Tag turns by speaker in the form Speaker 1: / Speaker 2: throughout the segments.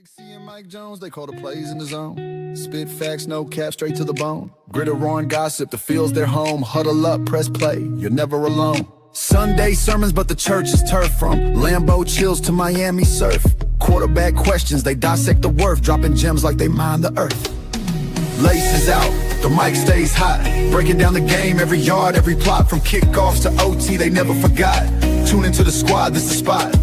Speaker 1: Big C and Mike Jones, they call the plays in the zone. Spit facts, no cap, straight to the bone. Gritter, roaring gossip, the field's their home. Huddle up, press play, you're never alone. Sunday sermons, but the church is turf. From Lambeau chills to Miami surf. Quarterback questions, they dissect the worth. Dropping gems like they mine the earth. Laces out, the mic stays hot. Breaking down the game, every yard, every plot. From kickoffs to OT, they never forgot. Tune into the squad, this the spot.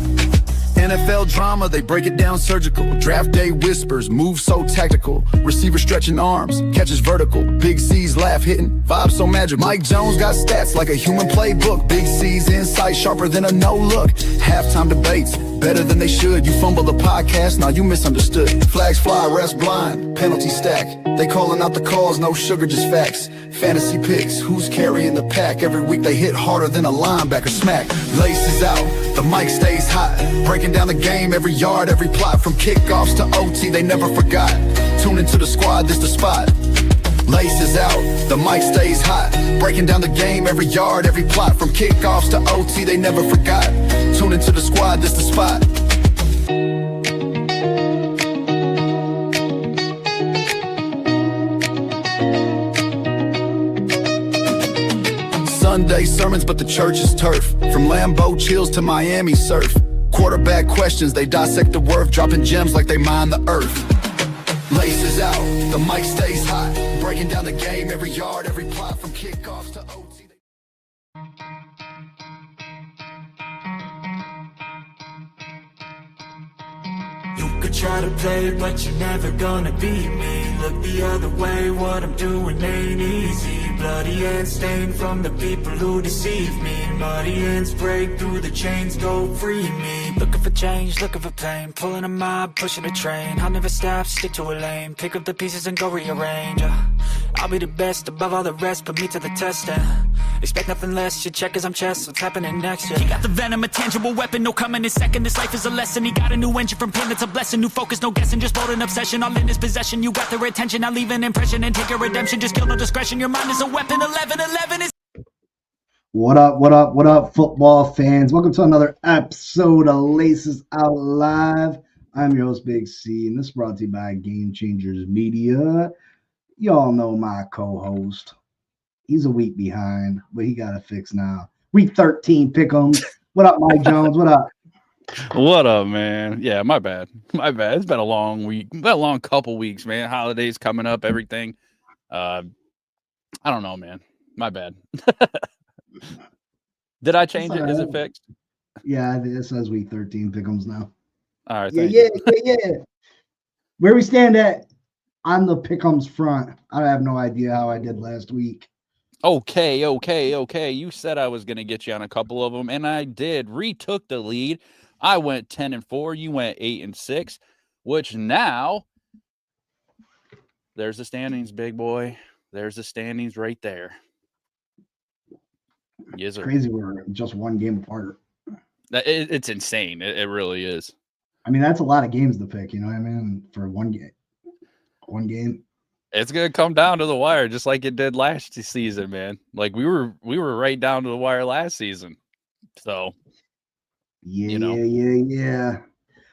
Speaker 1: NFL drama, they break it down surgical. Draft day whispers, moves so tactical. Receiver stretching arms, catches vertical. Big C's laugh hitting, vibes so magical. Mike Jones got stats like a human playbook. Big C's insight sharper than a no look. Halftime debates, better than they should. You fumble the podcast, now you misunderstood. Flags fly, refs blind, penalty stack. They calling out the calls, no sugar, just facts. Fantasy picks, who's carrying the pack? Every week they hit harder than a linebacker smack. Laces out, the mic stays hot. Breaking down the game, every yard, every plot. From kickoffs to OT, they never forgot. Tune into the squad, this the spot. Laces out, the mic stays hot. Breaking down the game, every yard, every plot. From kickoffs to OT, they never forgot. Tune into the squad, this the spot. Sunday sermons, but the church is turf. From Lambeau chills to Miami surf. Quarterback questions, they dissect the worth. Dropping gems like they mine the earth. Laces out, the mic stays hot. Breaking down the game, every yard, every plot. From kickoffs to OT.
Speaker 2: You could try to play, but you're never gonna beat me. Look the other way, what I'm doing ain't easy. Bloody hands stained from the people who deceive me. Muddy hands break through the chains, go free me. Looking for change, looking for pain. Pulling a mob, pushing a train. I'll never stop, stick to a lane. Pick up the pieces and go rearrange. I'll be the best above all the rest, put me to the test and expect nothing less, your check as I'm chess. What's happening next, yeah. He got the venom, a tangible weapon, no coming in second. This life is a lesson, he got a new engine. From pain, it's a blessing, new focus, no guessing. Just bold and obsession, all in his possession. You got their attention, I'll leave an impression and take your redemption. Just kill no discretion, your mind is a weapon. 11-11 is...
Speaker 3: What up, football fans? Welcome to another episode of Laces Out Live. I'm your host, Big C, and this is brought to you by Game Changers Media. Y'all know my co-host. He's a week behind, but he got it fixed now. Week 13, Pickems. What up, Mike Jones? What up?
Speaker 4: What up, man? Yeah, my bad. It's been a long week, been a long couple weeks, man. Holidays coming up, everything. I don't know, man. My bad. Did I change it? Is it fixed?
Speaker 3: Yeah, it says week 13, Pickems now.
Speaker 4: All right.
Speaker 3: Yeah. Where we stand at on the Pickems front, I have no idea how I did last week.
Speaker 4: Okay. You said I was going to get you on a couple of them, and I did. Retook the lead. I went 10-4. You went 8-6, which now there's the standings, big boy. There's the standings right there. Yes, sir.
Speaker 3: Crazy, we're just one game apart.
Speaker 4: It's insane. It really is.
Speaker 3: I mean, that's a lot of games to pick, you know what I mean? For one game.
Speaker 4: It's gonna come down to the wire, just like it did last season, man. Like we were right down to the wire last season. So
Speaker 3: Yeah.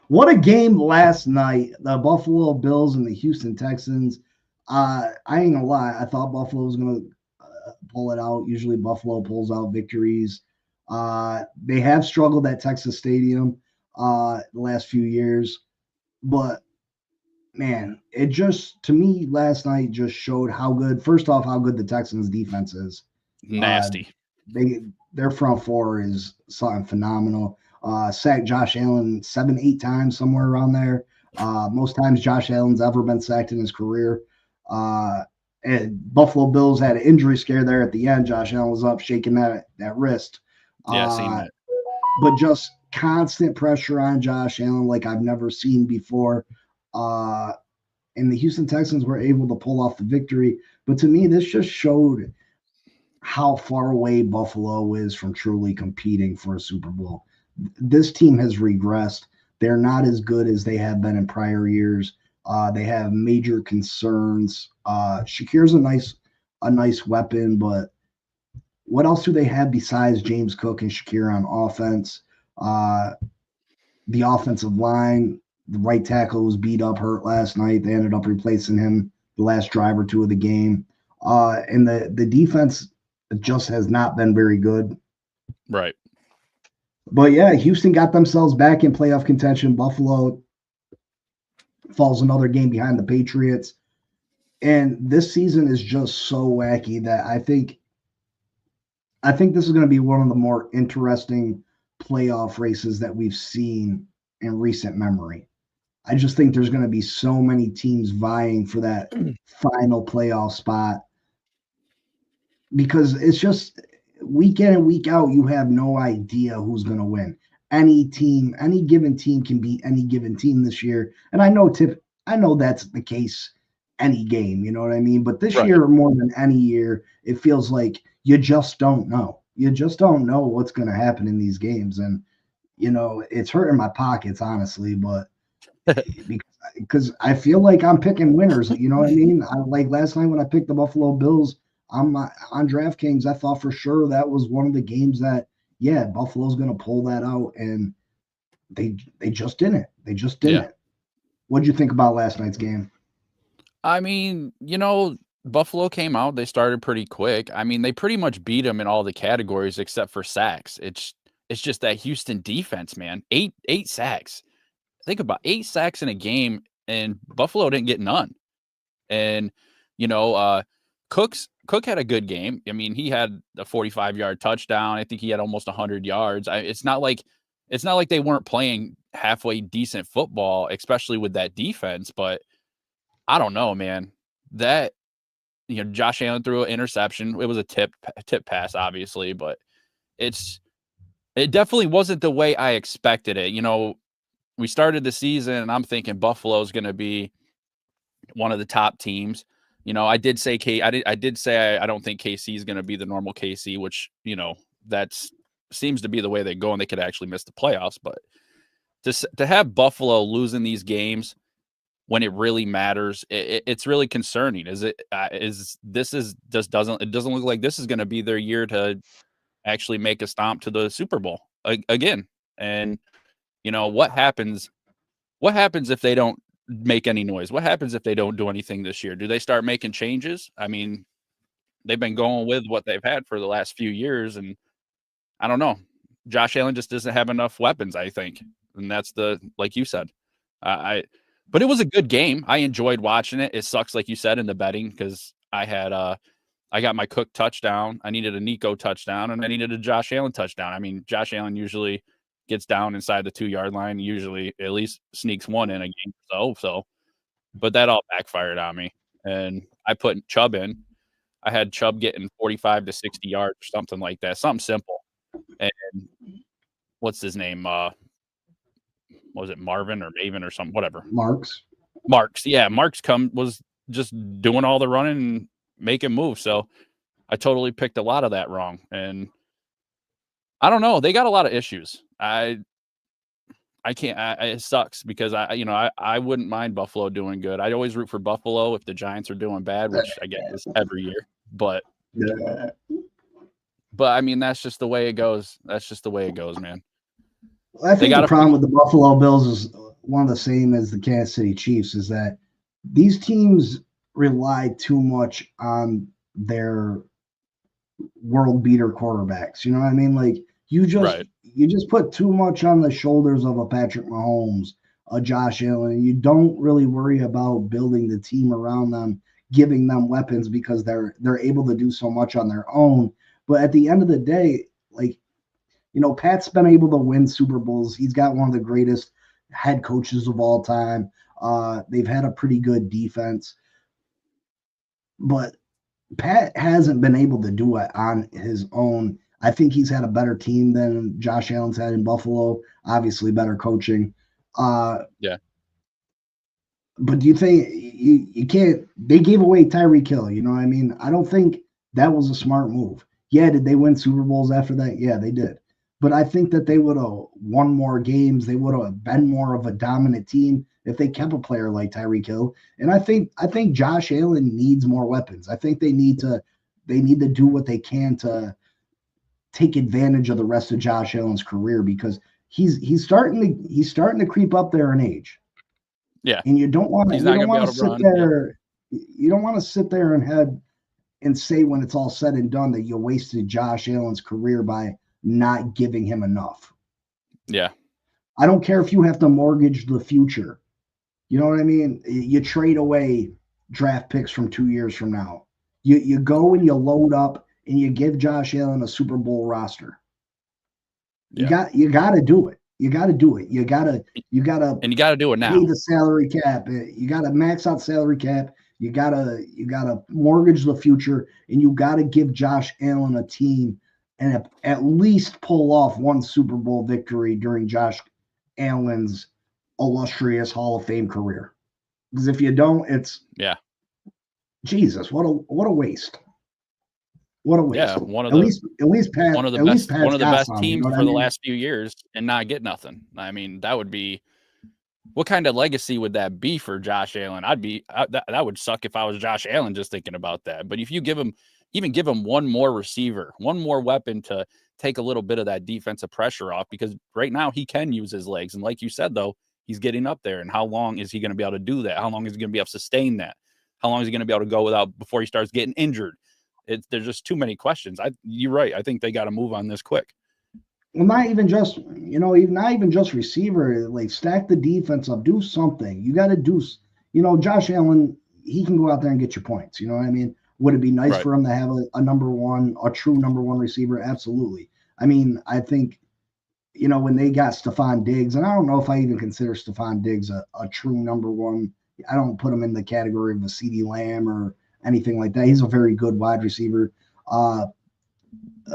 Speaker 3: What a game last night. The Buffalo Bills and the Houston Texans. I ain't gonna lie, I thought Buffalo was gonna pull it out. Usually Buffalo pulls out victories. They have struggled at Texas Stadium the last few years, but man, it just, to me, last night just showed how good the Texans defense is.
Speaker 4: Nasty.
Speaker 3: Their front four is something phenomenal. Sacked Josh Allen 7-8 times, somewhere around there. Most times Josh Allen's ever been sacked in his career. And Buffalo Bills had an injury scare there at the end. Josh Allen was up shaking that wrist.
Speaker 4: Yeah, seen that.
Speaker 3: But just constant pressure on Josh Allen like I've never seen before. And the Houston Texans were able to pull off the victory. But to me, this just showed how far away Buffalo is from truly competing for a Super Bowl. This team has regressed. They're not as good as they have been in prior years. They have major concerns. Shakir's a nice weapon, but what else do they have besides James Cook and Shakir on offense? The offensive line The right tackle was beat up, hurt last night. They ended up replacing him the last drive or two of the game. And the defense just has not been very good.
Speaker 4: Right.
Speaker 3: But yeah, Houston got themselves back in playoff contention. Buffalo falls another game behind the Patriots. And this season is just so wacky that I think this is going to be one of the more interesting playoff races that we've seen in recent memory. I just think there's going to be so many teams vying for that final playoff spot because it's just week in and week out, you have no idea who's going to win. Any given team can beat any given team this year. And I know that's the case any game, you know what I mean? But this year, more than any year, it feels like you just don't know. You just don't know what's going to happen in these games. And, you know, it's hurting my pockets, honestly, but because I feel like I'm picking winners, you know what I mean? Like last night when I picked the Buffalo Bills on DraftKings, I thought for sure that was one of the games that, yeah, Buffalo's going to pull that out, and they just didn't. They just didn't. Yeah. What'd you think about last night's game?
Speaker 4: I mean, you know, Buffalo came out. They started pretty quick. I mean, they pretty much beat them in all the categories except for sacks. It's just that Houston defense, man. Eight sacks. Think about 8 sacks in a game, and Buffalo didn't get none. And, you know, Cook had a good game. I mean, he had a 45-yard touchdown. I think he had almost 100 yards. It's not like they weren't playing halfway decent football, especially with that defense. But I don't know, man. That, you know, Josh Allen threw an interception. It was a tip pass, obviously, but it definitely wasn't the way I expected it. You know, we started the season and I'm thinking Buffalo is going to be one of the top teams. You know, I did say I did say I don't think KC is going to be the normal KC, which, you know, seems to be the way they go and they could actually miss the playoffs. But to have Buffalo losing these games when it really matters, it's really concerning. It doesn't look like this is going to be their year to actually make a stomp to the Super Bowl again. And, you know, what happens if they don't make any noise? What happens if they don't do anything this year? Do they start making changes? I mean, they've been going with what they've had for the last few years, and I don't know. Josh Allen just doesn't have enough weapons, I think. And that's like you said. But it was a good game. I enjoyed watching it. It sucks, like you said, in the betting because I got my Cook touchdown. I needed a Nico touchdown, and I needed a Josh Allen touchdown. I mean, Josh Allen usually gets down inside the 2-yard line, usually at least sneaks one in a game or so. But that all backfired on me. And I put Chubb in. I had Chubb getting 45 to 60 yards or something like that, something simple. And what's his name? Was it Marvin or Maven or something? Whatever.
Speaker 3: Marks.
Speaker 4: Yeah, Marks was just doing all the running and making moves. So I totally picked a lot of that wrong. And I don't know. They got a lot of issues. I can't. It sucks because I wouldn't mind Buffalo doing good. I always root for Buffalo if the Giants are doing bad, which I guess is every year. But I mean, that's just the way it goes. That's just the way it goes, man.
Speaker 3: Well, I think the problem with the Buffalo Bills is one of the same as the Kansas City Chiefs, is that these teams rely too much on their world beater quarterbacks. You know what I mean? Like you just put too much on the shoulders of a Patrick Mahomes, a Josh Allen, and you don't really worry about building the team around them, giving them weapons because they're able to do so much on their own. But at the end of the day, like, you know, Pat's been able to win Super Bowls. He's got one of the greatest head coaches of all time. They've had a pretty good defense, but Pat hasn't been able to do it on his own. I think he's had a better team than Josh Allen's had in Buffalo. Obviously, better coaching.
Speaker 4: Yeah.
Speaker 3: But do you think you can't? They gave away Tyreek Hill. You know what I mean? I don't think that was a smart move. Yeah, did they win Super Bowls after that? Yeah, they did. But I think that they would have won more games. They would have been more of a dominant team if they kept a player like Tyreek Hill. And I think Josh Allen needs more weapons. I think they need to do what they can to take advantage of the rest of Josh Allen's career because he's starting to creep up there in age.
Speaker 4: Yeah.
Speaker 3: And you don't want
Speaker 4: He's not gonna be able
Speaker 3: to
Speaker 4: to
Speaker 3: sit
Speaker 4: run.
Speaker 3: there. You don't want to sit there and say when it's all said and done that you wasted Josh Allen's career by not giving him enough.
Speaker 4: Yeah.
Speaker 3: I don't care if you have to mortgage the future. You know what I mean? You trade away draft picks from 2 years from now. You go and you load up and you give Josh Allen a Super Bowl roster. You
Speaker 4: Yeah.
Speaker 3: got to do it. You got to do it. You got to
Speaker 4: And you got to do it now.
Speaker 3: pay the salary cap. You got to max out salary cap. You gotta mortgage the future, and you gotta give Josh Allen a team and at least pull off one Super Bowl victory during Josh Allen's illustrious Hall of Fame career. Because if you don't, it's Jesus, what a waste. What a waste.
Speaker 4: Yeah, one of
Speaker 3: at
Speaker 4: the
Speaker 3: least Pat,
Speaker 4: one of the
Speaker 3: at
Speaker 4: best
Speaker 3: least Pat's got
Speaker 4: best
Speaker 3: some,
Speaker 4: teams
Speaker 3: you know
Speaker 4: for the
Speaker 3: I mean?
Speaker 4: last few years and not get nothing. I mean, that would be what kind of legacy would that be for Josh Allen? That would suck if I was Josh Allen just thinking about that. But if you give him one more receiver, one more weapon to take a little bit of that defensive pressure off, because right now he can use his legs. And like you said, though, he's getting up there. And how long is he going to be able to do that? How long is he going to be able to sustain that? How long is he going to be able to go without before he starts getting injured? There's just too many questions. You're right. I think they got to move on this quick.
Speaker 3: Well, not even just receiver. Like stack the defense up, do something. You got to do. Josh Allen, he can go out there and get you points. You know what I mean? Would it be nice for him to have a true number one receiver? Absolutely. I mean, I think, when they got Stephon Diggs, and I don't know if I even consider Stephon Diggs a true number one. I don't put him in the category of a CeeDee Lamb or anything like that. He's a very good wide receiver.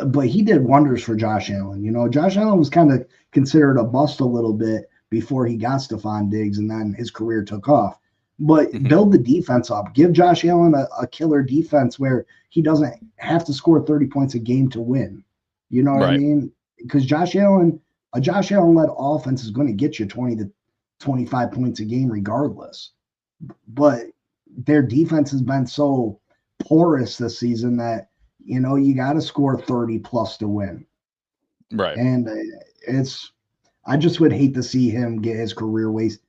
Speaker 3: But he did wonders for Josh Allen. Josh Allen was kind of considered a bust a little bit before he got Stephon Diggs, and then his career took off. But build the defense up. Give Josh Allen a killer defense where he doesn't have to score 30 points a game to win. You know what I mean? Because Josh Allen-led offense is going to get you 20 to 25 points a game regardless. But their defense has been so porous this season that you got to score 30 plus to win.
Speaker 4: Right.
Speaker 3: And I just would hate to see him get his career wasted.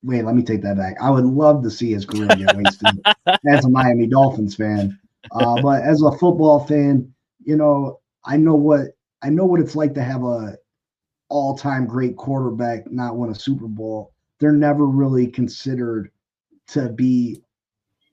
Speaker 3: Wait, let me take that back. I would love to see his career get wasted as a Miami Dolphins fan. But as a football fan, I know what it's like to have a all-time great quarterback not win a Super Bowl. They're never really considered to be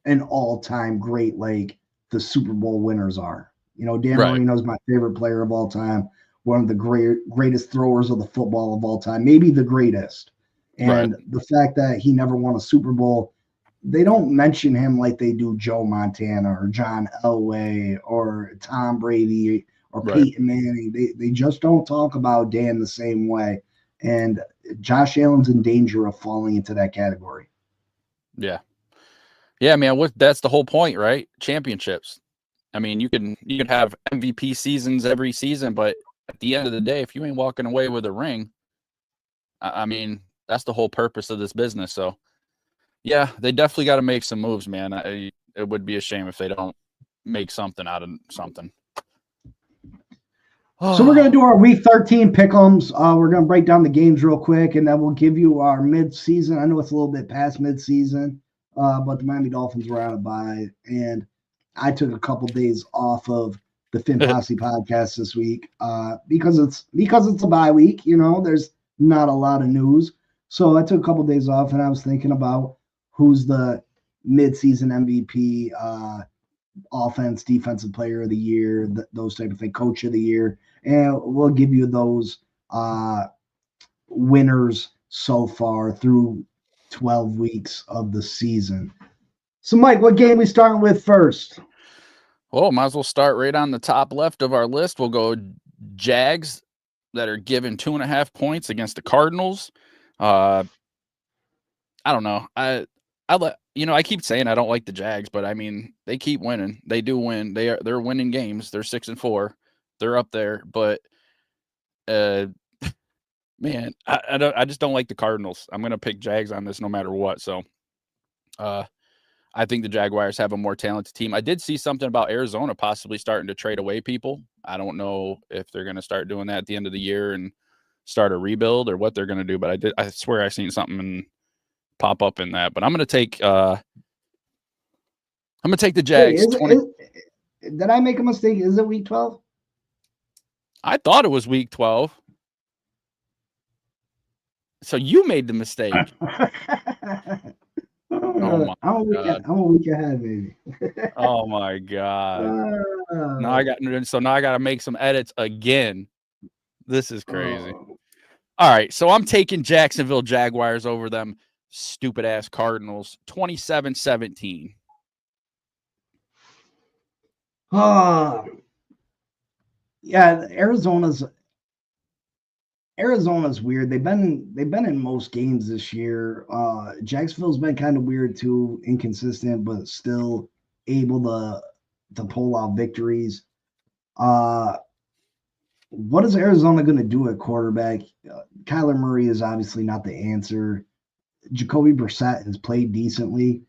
Speaker 3: an all-time great like the Super Bowl winners are. Dan Marino is my favorite player of all time, one of the greatest throwers of the football of all time, maybe the greatest. And the fact that he never won a Super Bowl, they don't mention him like they do Joe Montana or John Elway or Tom Brady or Peyton Manning. They just don't talk about Dan the same way. And Josh Allen's in danger of falling into that category.
Speaker 4: Yeah. Yeah, man, that's the whole point, right? Championships. I mean, you can have MVP seasons every season, but at the end of the day, if you ain't walking away with a ring, I mean, that's the whole purpose of this business. So, yeah, they definitely got to make some moves, man. It would be a shame if they don't make something out of something.
Speaker 3: So we're going to do our Week 13 Pickems. We're going to break down the games real quick, and then we'll give you our mid-season. I know it's a little bit past mid-season, but the Miami Dolphins were out of bye, and I took a couple days off of the Fin Posse podcast this week because it's a bye week. There's not a lot of news. So I took a couple days off, and I was thinking about who's the mid-season MVP, offense, defensive player of the year, those type of thing, coach of the year. And we'll give you those winners so far through 12 weeks of the season. So, Mike, what game we starting with first?
Speaker 4: Well, might as well start right on the top left of our list. We'll go Jags that are given 2.5 points against the Cardinals. I don't know. I keep saying I don't like the Jags, but I mean, they keep winning. They do win. They're winning games. They're 6-4. They're up there, but man, I just don't like the Cardinals. I'm going to pick Jags on this no matter what. So, I think the Jaguars have a more talented team. I did see something about Arizona possibly starting to trade away people. I don't know if they're going to start doing that at the end of the year and start a rebuild or what they're going to do, but I swear I seen something pop up in that. But I'm gonna take the
Speaker 3: Wait,
Speaker 4: Jags.
Speaker 3: Did I make a mistake? Is it week 12?
Speaker 4: I thought it was week 12. So you made the mistake. Oh my God.
Speaker 3: I'm a week ahead, maybe.
Speaker 4: Oh my God. Now I got to make some edits again. This is crazy. All right, so I'm taking Jacksonville Jaguars over them stupid ass Cardinals 27-17.
Speaker 3: Yeah, Arizona's weird. They've been in most games this year. Jacksonville's been kind of weird too, inconsistent, but still able to pull out victories. What is Arizona going to do at quarterback? Kyler Murray is obviously not the answer. Jacoby Brissett has played decently.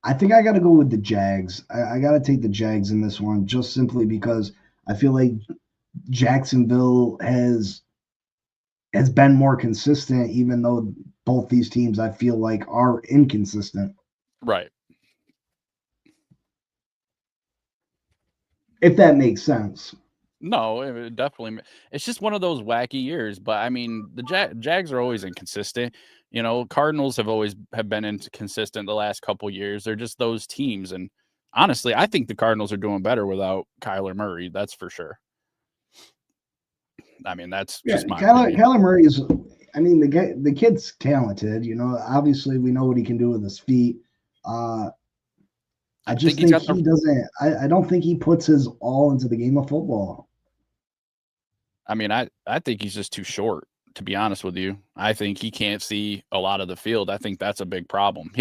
Speaker 3: I think I got to go with the Jags. I got to take the Jags in this one, just simply because I feel like Jacksonville has been more consistent, even though both these teams I feel like are inconsistent.
Speaker 4: Right.
Speaker 3: If that makes sense.
Speaker 4: No, it definitely. It's just one of those wacky years. But I mean, the Jags are always inconsistent. You know, Cardinals have been inconsistent the last couple years. They're just those teams. And honestly, I think the Cardinals are doing better without Kyler Murray. That's for sure. I mean, that's just my opinion.
Speaker 3: Kyler Murray is. I mean, the kid's talented. You know, obviously we know what he can do with his feet. I just think he doesn't. I don't think he puts his all into the game of football.
Speaker 4: I mean, I think he's just too short, to be honest with you. I think he can't see a lot of the field. I think that's a big problem.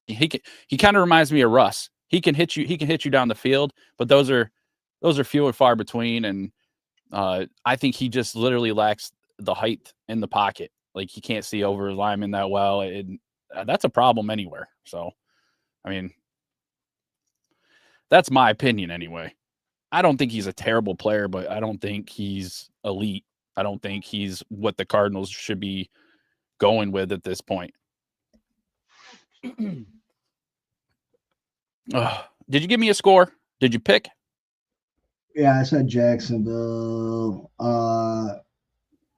Speaker 4: He kind of reminds me of Russ. He can hit you down the field, but those are few and far between. And I think he just literally lacks the height in the pocket. Like he can't see over his lineman that well. That's a problem anywhere. So, I mean, that's my opinion anyway. I don't think he's a terrible player, but I don't think he's elite. I don't think he's what the Cardinals should be going with at this point. Did you give me a score? Did you pick?
Speaker 3: Yeah, I said Jacksonville. I'll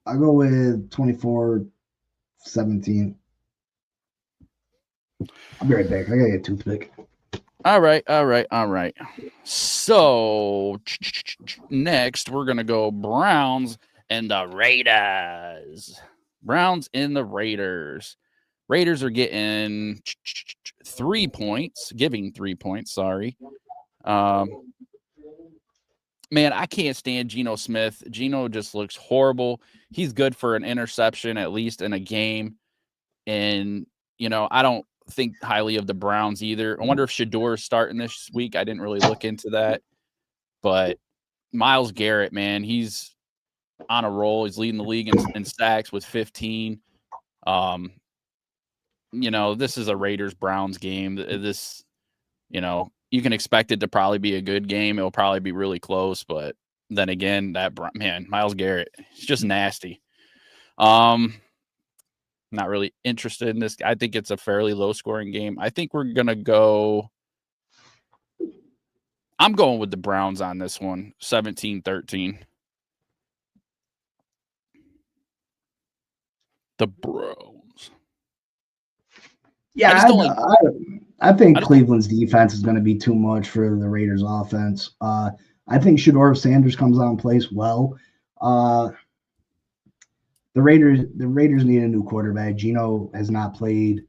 Speaker 3: go with 24-17. I'll be right back. I gotta get a toothpick.
Speaker 4: All right. So next we're gonna go Browns and the Raiders. Browns and the Raiders. Raiders are getting 3 points, giving 3 points. Sorry. Man, I can't stand Geno Smith. Geno just looks horrible. He's good for an interception, at least in a game. And, you know, I don't think highly of the Browns either. I wonder if Shador is starting this week. I didn't really look into that. But Myles Garrett, man, he's on a roll. He's leading the league in sacks with 15. You know, this is a Raiders-Browns game. This, you know, you can expect it to probably be a good game. It'll probably be really close, but then again, Myles Garrett, it's just nasty. Not really interested in this. I think it's a fairly low-scoring game. I think we're gonna go. I'm going with the Browns on this one, 17-13. The Browns.
Speaker 3: Yeah, I think Cleveland's defense is going to be too much for the Raiders' offense. I think Shador Sanders comes out and plays well. The Raiders need a new quarterback. Geno has not played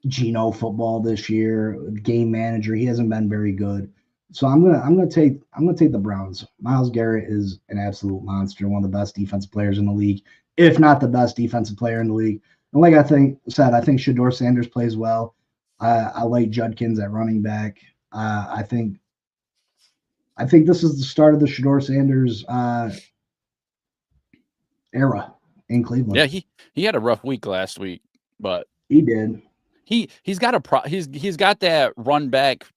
Speaker 3: Geno football this year. Game manager, he hasn't been very good. So I'm gonna take the Browns. Myles Garrett is an absolute monster, one of the best defensive players in the league, if not the best defensive player in the league. And like I think Shador Sanders plays well. I like Judkins at running back. I think this is the start of the Shador Sanders era in Cleveland.
Speaker 4: Yeah, he had a rough week last week, but
Speaker 3: he did.
Speaker 4: He's got that run back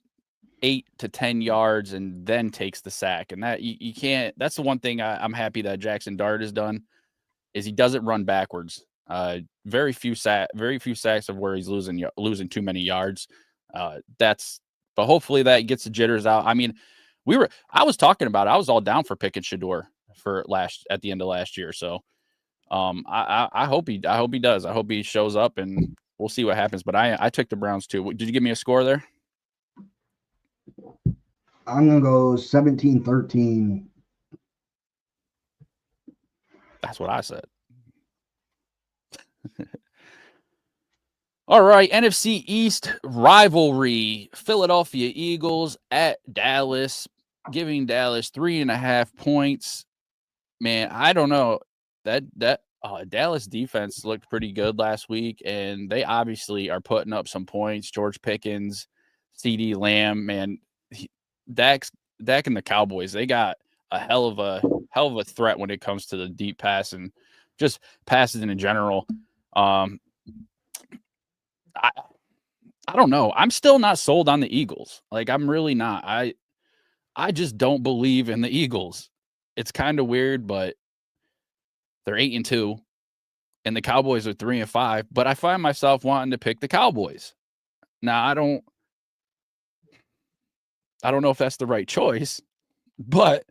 Speaker 4: 8 to 10 yards and then takes the sack, and that you can't. That's the one thing I'm happy that Jackson Dart has done. is he doesn't run backwards. Very few sacks of where he's losing too many yards. But hopefully that gets the jitters out. I mean, I was talking about it. I was all down for picking Shador at the end of last year. So I hope he does. I hope he shows up, and we'll see what happens. But I took the Browns too. Did you give me a score there?
Speaker 3: I'm gonna go 17-13.
Speaker 4: That's what I said. All right, NFC East rivalry. Philadelphia Eagles at Dallas, giving Dallas 3.5 points. Man, I don't know. That Dallas defense looked pretty good last week, and they obviously are putting up some points. George Pickens, CD Lamb, man, Dak and the Cowboys, they got a hell of a threat when it comes to the deep pass and just passes in general. I don't know. I'm still not sold on the Eagles. Like, I'm really not. I just don't believe in the Eagles. It's kind of weird, but they're 8-2, and the Cowboys are 3-5. But I find myself wanting to pick the Cowboys. Now, I don't know if that's the right choice, but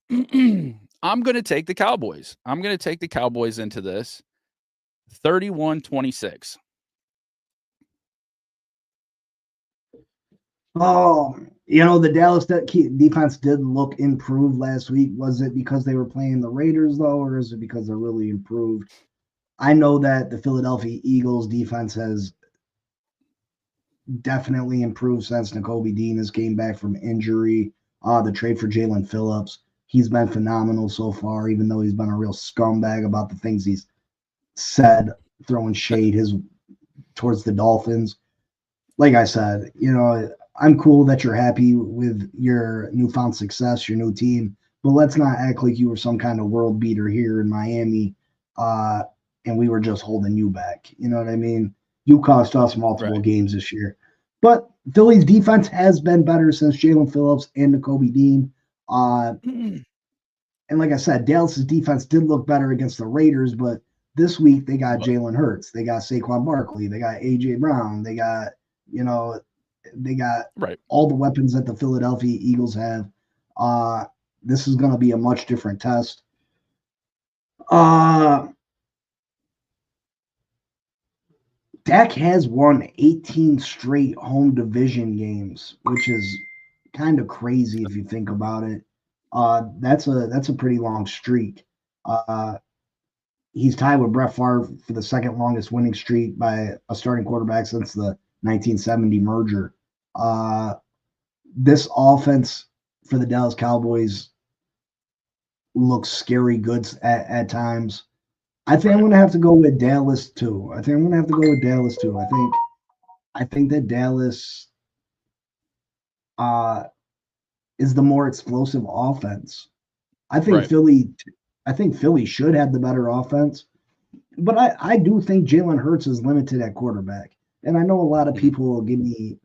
Speaker 4: I'm going to take the Cowboys. I'm going to take the Cowboys into this 31-26.
Speaker 3: Oh, the Dallas defense did look improved last week. Was it because they were playing the Raiders, though, or is it because they're really improved? I know that the Philadelphia Eagles defense has definitely improved since Nakobe Dean has came back from injury. The trade for Jalen Phillips, he's been phenomenal so far, even though he's been a real scumbag about the things he's said, throwing shade towards the Dolphins. Like I said, I'm cool that you're happy with your newfound success, your new team, but let's not act like you were some kind of world beater here in Miami, and we were just holding you back. You know what I mean? You cost us multiple games this year. But Philly's defense has been better since Jalen Phillips and Nakobe Dean. And like I said, Dallas's defense did look better against the Raiders, but this week they got Jalen Hurts, they got Saquon Barkley, they got AJ Brown, they got all the weapons that the Philadelphia Eagles have. This is going to be a much different test. Dak has won 18 straight home division games, which is kind of crazy if you think about it. That's a pretty long streak. He's tied with Brett Favre for the second longest winning streak by a starting quarterback since the 1970 merger. This offense for the Dallas Cowboys looks scary good at times. I think I'm going to have to go with Dallas too. I think that Dallas is the more explosive offense. I think Philly should have the better offense, but I do think Jalen Hurts is limited at quarterback. And I know a lot of people will give me,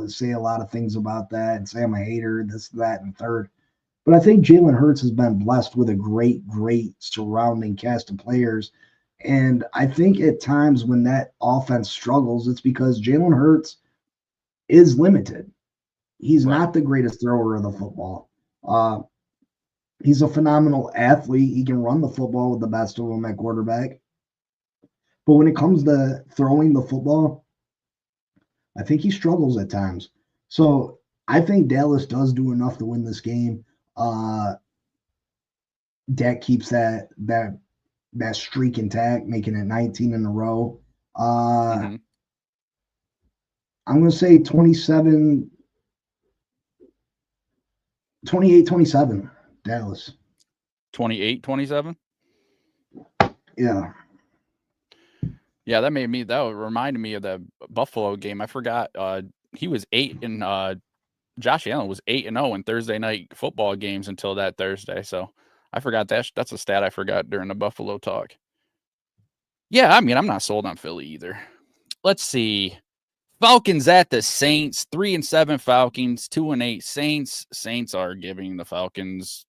Speaker 3: say a lot of things about that and say I'm a hater, this, that, and third. But I think Jalen Hurts has been blessed with a great surrounding cast of players. And I think at times when that offense struggles, it's because Jalen Hurts is limited. He's not the greatest thrower of the football. He's a phenomenal athlete. He can run the football with the best of them at quarterback. But when it comes to throwing the football, I think he struggles at times. So I think Dallas does do enough to win this game. Dak keeps that streak intact, making it 19 in a row. I'm going to say 28-27, Dallas.
Speaker 4: 28-27?
Speaker 3: Yeah.
Speaker 4: Yeah, that reminded me of the Buffalo game. I forgot he was 8 and Josh Allen was 8-0 in Thursday night football games until that Thursday. So I forgot that's a stat I forgot during the Buffalo talk. Yeah, I mean, I'm not sold on Philly either. Let's see. Falcons at the Saints, 3-7 Falcons, 2-8 Saints. Saints are giving the Falcons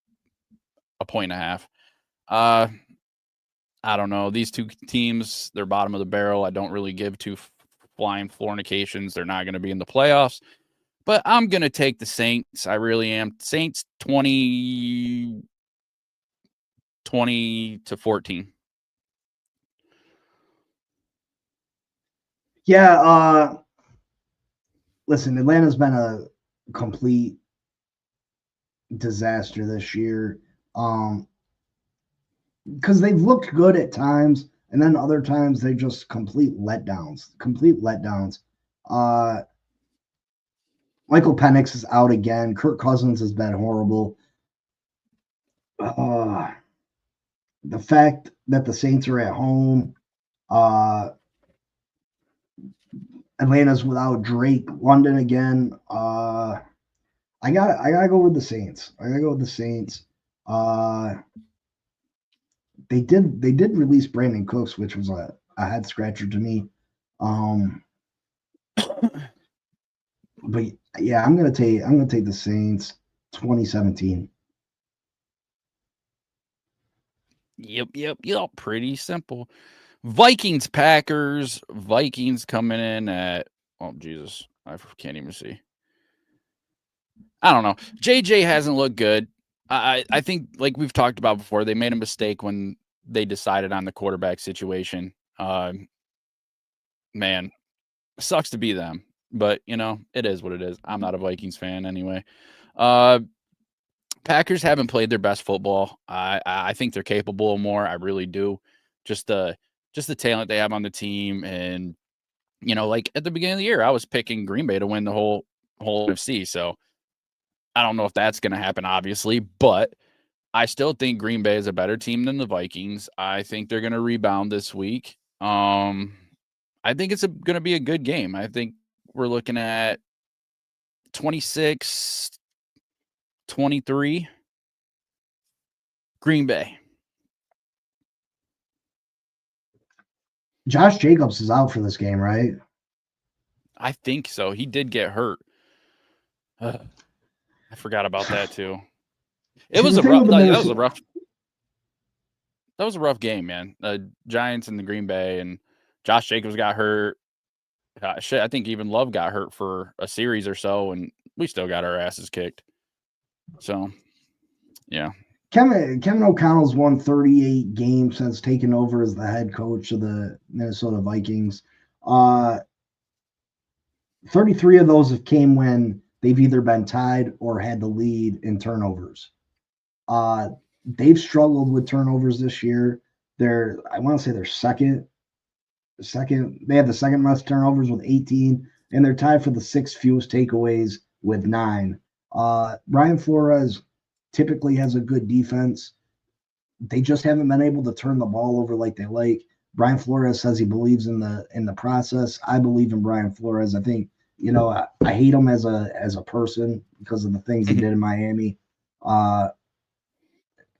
Speaker 4: a 1.5 points. I don't know. These two teams, they're bottom of the barrel. I don't really give two flying fornications. They're not going to be in the playoffs. But I'm going to take the Saints. I really am. Saints 20 to 14.
Speaker 3: Yeah, listen, Atlanta's been a complete disaster this year. Because they've looked good at times, and then other times they just complete letdowns. Michael Penix is out again. Kirk Cousins has been horrible. The fact that the Saints are at home, Atlanta's without Drake London again. I gotta go with the Saints. They did release Brandon Cooks, which was a head scratcher to me. But yeah, I'm gonna take the Saints 2017.
Speaker 4: Yep. Pretty simple. Vikings, Packers. Vikings coming in at, oh, Jesus. I can't even see. I don't know. JJ hasn't looked good. I think, like we've talked about before, they made a mistake when they decided on the quarterback situation. Man, sucks to be them. But, it is what it is. I'm not a Vikings fan anyway. Packers haven't played their best football. I think they're capable of more. I really do. Just the talent they have on the team. And, like at the beginning of the year, I was picking Green Bay to win the whole NFC. So I don't know if that's going to happen, obviously, but I still think Green Bay is a better team than the Vikings. I think they're going to rebound this week. I think it's going to be a good game. I think we're looking at 26-23 Green Bay.
Speaker 3: Josh Jacobs is out for this game, right?
Speaker 4: I think so. He did get hurt. I forgot about that too. That was a rough game, man. The Giants and the Green Bay, and Josh Jacobs got hurt. Shit, I think even Love got hurt for a series or so, and we still got our asses kicked. So, yeah.
Speaker 3: Kevin O'Connell's won 38 games since taking over as the head coach of the Minnesota Vikings. 33 of those have came when they've either been tied or had the lead in turnovers. They've struggled with turnovers this year. I want to say they're second. They have the second most turnovers with 18, and they're tied for the sixth fewest takeaways with 9. Brian Flores typically has a good defense. They just haven't been able to turn the ball over like they like. Brian Flores says he believes in the process. I believe in Brian Flores. I think, I hate him as a person because of the things he did in Miami. And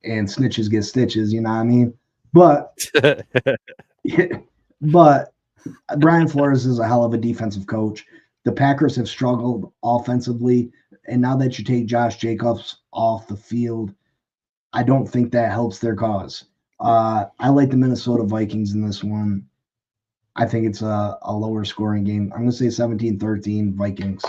Speaker 3: snitches get stitches, you know what I mean? But but Brian Flores is a hell of a defensive coach. The Packers have struggled offensively, and now that you take Josh Jacobs off the field, I don't think that helps their cause. I like the Minnesota Vikings in this one. I think it's a lower scoring game. I'm going to say 17-13 Vikings.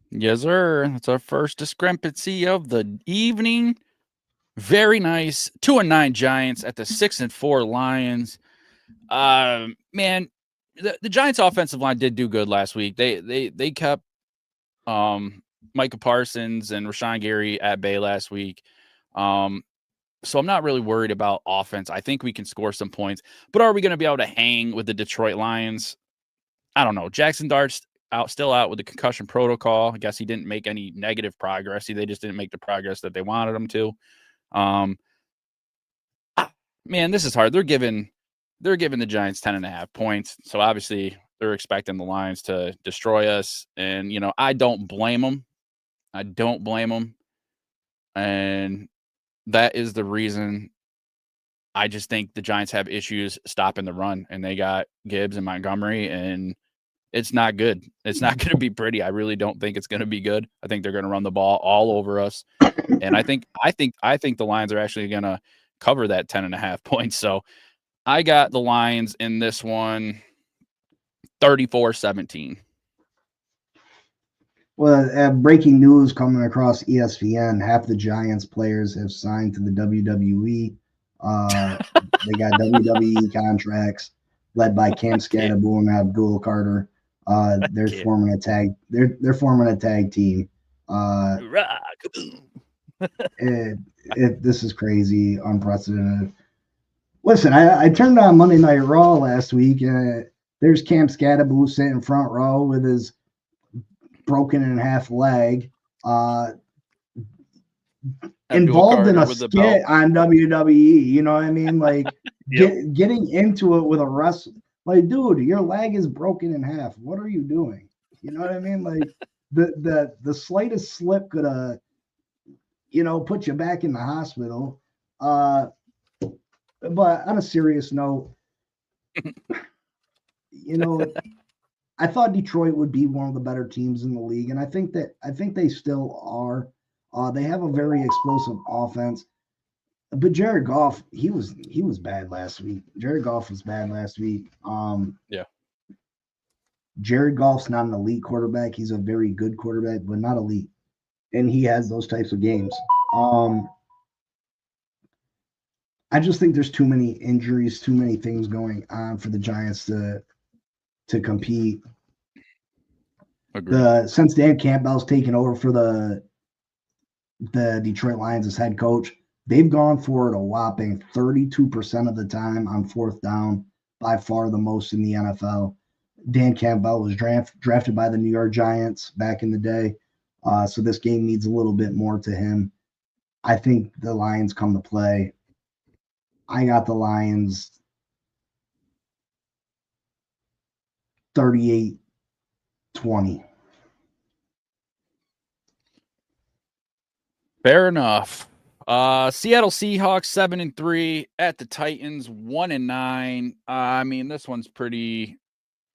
Speaker 4: Yes, sir. That's our first discrepancy of the evening. Very nice. 2-9 Giants at the 6-4 Lions. Man, the Giants' offensive line did do good last week. They kept Micah Parsons and Rashawn Gary at bay last week. So I'm not really worried about offense. I think we can score some points. But are we going to be able to hang with the Detroit Lions? I don't know. Jackson Dart's still out with the concussion protocol. I guess he didn't make any negative progress. They just didn't make the progress that they wanted him to. Man, this is hard. They're giving the Giants 10.5 points. So obviously they're expecting the Lions to destroy us. And, I don't blame them. And that is the reason. I just think the Giants have issues stopping the run, and they got Gibbs and Montgomery, and it's not good. It's not going to be pretty. I really don't think it's going to be good. I think they're going to run the ball all over us. And I think the Lions are actually going to cover that 10.5 points. So I got the Lions in this one 34-17.
Speaker 3: Well, breaking news coming across ESPN: half the Giants players have signed to the WWE. They got WWE contracts led by Cam Scadaboo and Abdul Carter. They're forming a tag. They're forming a tag team. This is crazy, unprecedented. Listen, I turned on Monday Night Raw last week, and there's Cam Scadaboo sitting front row with his broken in half leg, involved in a skit on WWE. You know what I mean? Like getting into it with a wrestler. Like, dude, your leg is broken in half. What are you doing? You know what I mean? Like the slightest slip could have, put you back in the hospital. But on a serious note, I thought Detroit would be one of the better teams in the league, and I think they still are. They have a very explosive offense, but Jared Goff, he was bad last week. Jared Goff was bad last week.
Speaker 4: Yeah.
Speaker 3: Jared Goff's not an elite quarterback. He's a very good quarterback, but not elite, and he has those types of games. I just think there's too many injuries, too many things going on for the Giants to compete. Since Dan Campbell's taken over for the Detroit Lions as head coach, they've gone for it a whopping 32% of the time on fourth down, by far the most in the NFL. Dan Campbell was drafted by the New York Giants back in the day, so this game needs a little bit more to him. I think the Lions come to play. I got the Lions 38-20.
Speaker 4: Fair enough. Seattle Seahawks 7-3 at the Titans 1-9. I mean, this one's pretty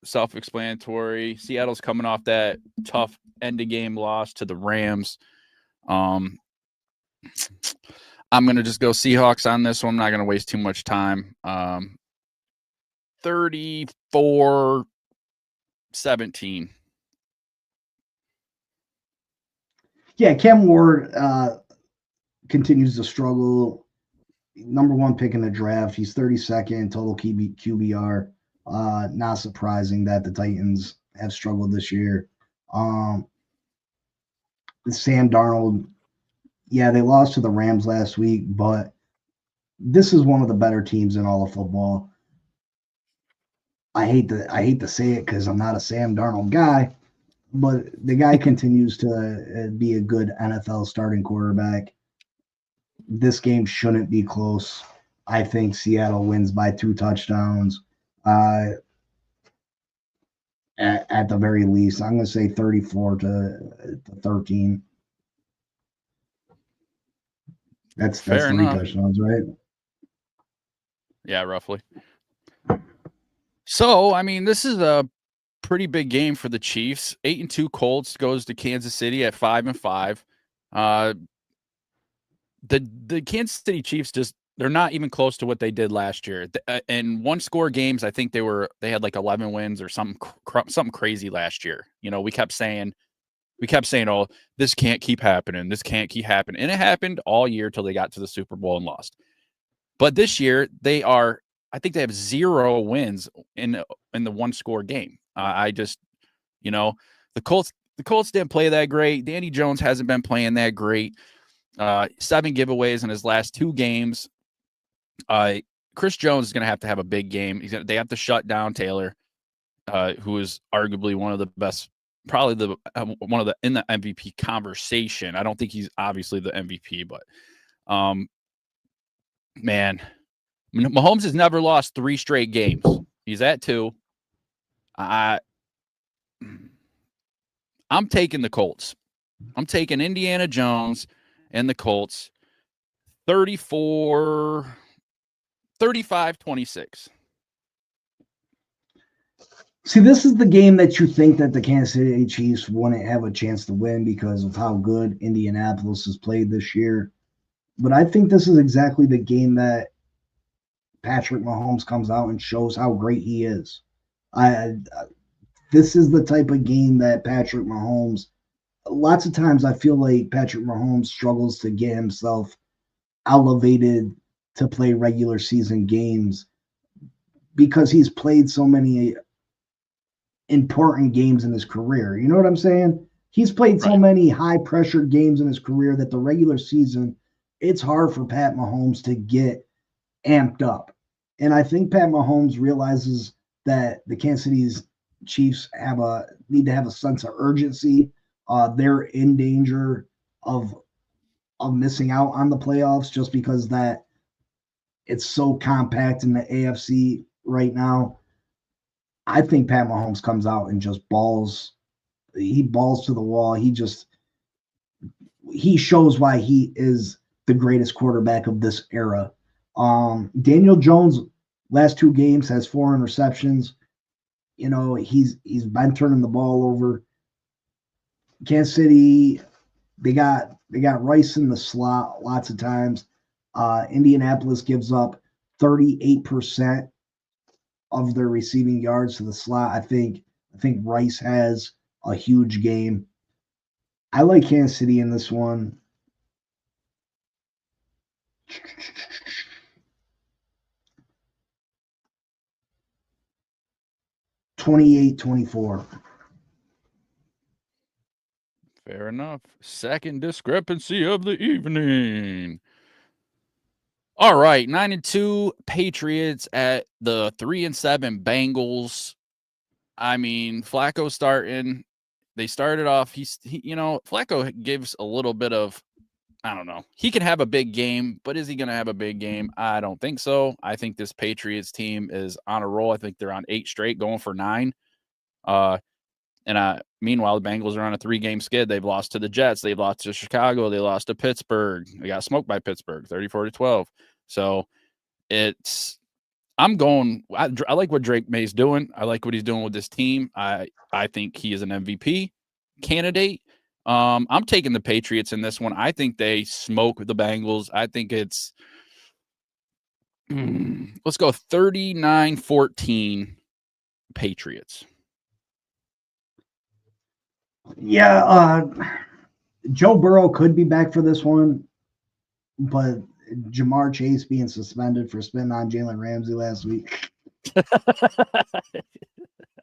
Speaker 4: self-explanatory. Seattle's coming off that tough end-of-game loss to the Rams. I'm going to just go Seahawks on this one. I'm not going to waste too much time. 34-17.
Speaker 3: Yeah, Cam Ward continues to struggle. Number one pick in the draft. He's 32nd total QBR. Not surprising that the Titans have struggled this year. Sam Darnold, yeah, they lost to the Rams last week, but this is one of the better teams in all of football. I hate to say it because I'm not a Sam Darnold guy, but the guy continues to be a good NFL starting quarterback. This game shouldn't be close. I think Seattle wins by 2 touchdowns. At the very least, I'm going to say 34-13. That's
Speaker 4: Fair
Speaker 3: 3
Speaker 4: enough.
Speaker 3: touchdowns, right?
Speaker 4: Yeah, roughly. So, I mean, this is a pretty big game for the Chiefs. 8-2 Colts goes to Kansas City at 5-5. The Kansas City Chiefs they're not even close to what they did last year. In one-score games, I think they had like 11 wins or something crazy last year. We kept saying, oh, this can't keep happening. This can't keep happening. And it happened all year till they got to the Super Bowl and lost. But this year I think they have 0 wins in the one-score game. The Colts didn't play that great. Danny Jones hasn't been playing that great. 7 giveaways in his last 2 games. Chris Jones is going to have a big game. They have to shut down Taylor, who is arguably one of the best, probably one of the in the MVP conversation. I don't think he's obviously the MVP, but man, Mahomes has never lost 3 straight games. He's at 2. I'm taking the Colts. I'm taking Indiana Jones and the Colts 35-26.
Speaker 3: See, this is the game that you think that the Kansas City Chiefs wouldn't have a chance to win because of how good Indianapolis has played this year. But I think this is exactly the game that Patrick Mahomes comes out and shows how great he is. I This is the type of game that Patrick Mahomes. Lots of times, I feel like Patrick Mahomes struggles to get himself elevated to play regular season games because he's played so many important games in his career. You know what I'm saying? He's played so
Speaker 4: Right.
Speaker 3: many high pressure games in his career that the regular season, it's hard for Pat Mahomes to get amped up. And I think Pat Mahomes realizes that the Kansas City's Chiefs need to have a sense of urgency. They're in danger of missing out on the playoffs just because that it's so compact in the AFC right now. I think Pat Mahomes comes out and just balls. He balls to the wall. He shows why he is the greatest quarterback of this era. Daniel Jones last two games has 4 interceptions. You know, he's been turning the ball over. Kansas City, they got Rice in the slot lots of times. Indianapolis gives up 38% of their receiving yards to the slot. I think Rice has a huge game. I like Kansas City in this one. Twenty-eight, 24.
Speaker 4: Fair enough. Second discrepancy of the evening. All right, 9-2 Patriots at the 3-7 Bengals. I mean, Flacco starting. They started off. Flacco gives a little bit of, I don't know. He can have a big game, but is he going to have a big game? I don't think so. I think this Patriots team is on a roll. I think they're on 8 straight, going for 9. Meanwhile, the Bengals are on a 3-game skid. They've lost to the Jets. They've lost to Chicago. They lost to Pittsburgh. They got smoked by Pittsburgh, 34-12. So I like what Drake May's doing. I like what he's doing with this team. I think he is an MVP candidate. I'm taking the Patriots in this one. I think they smoke the Bengals. I think it's let's go 39-14 Patriots.
Speaker 3: Yeah, Joe Burrow could be back for this one, but Jamar Chase being suspended for spitting on Jalen Ramsey last week.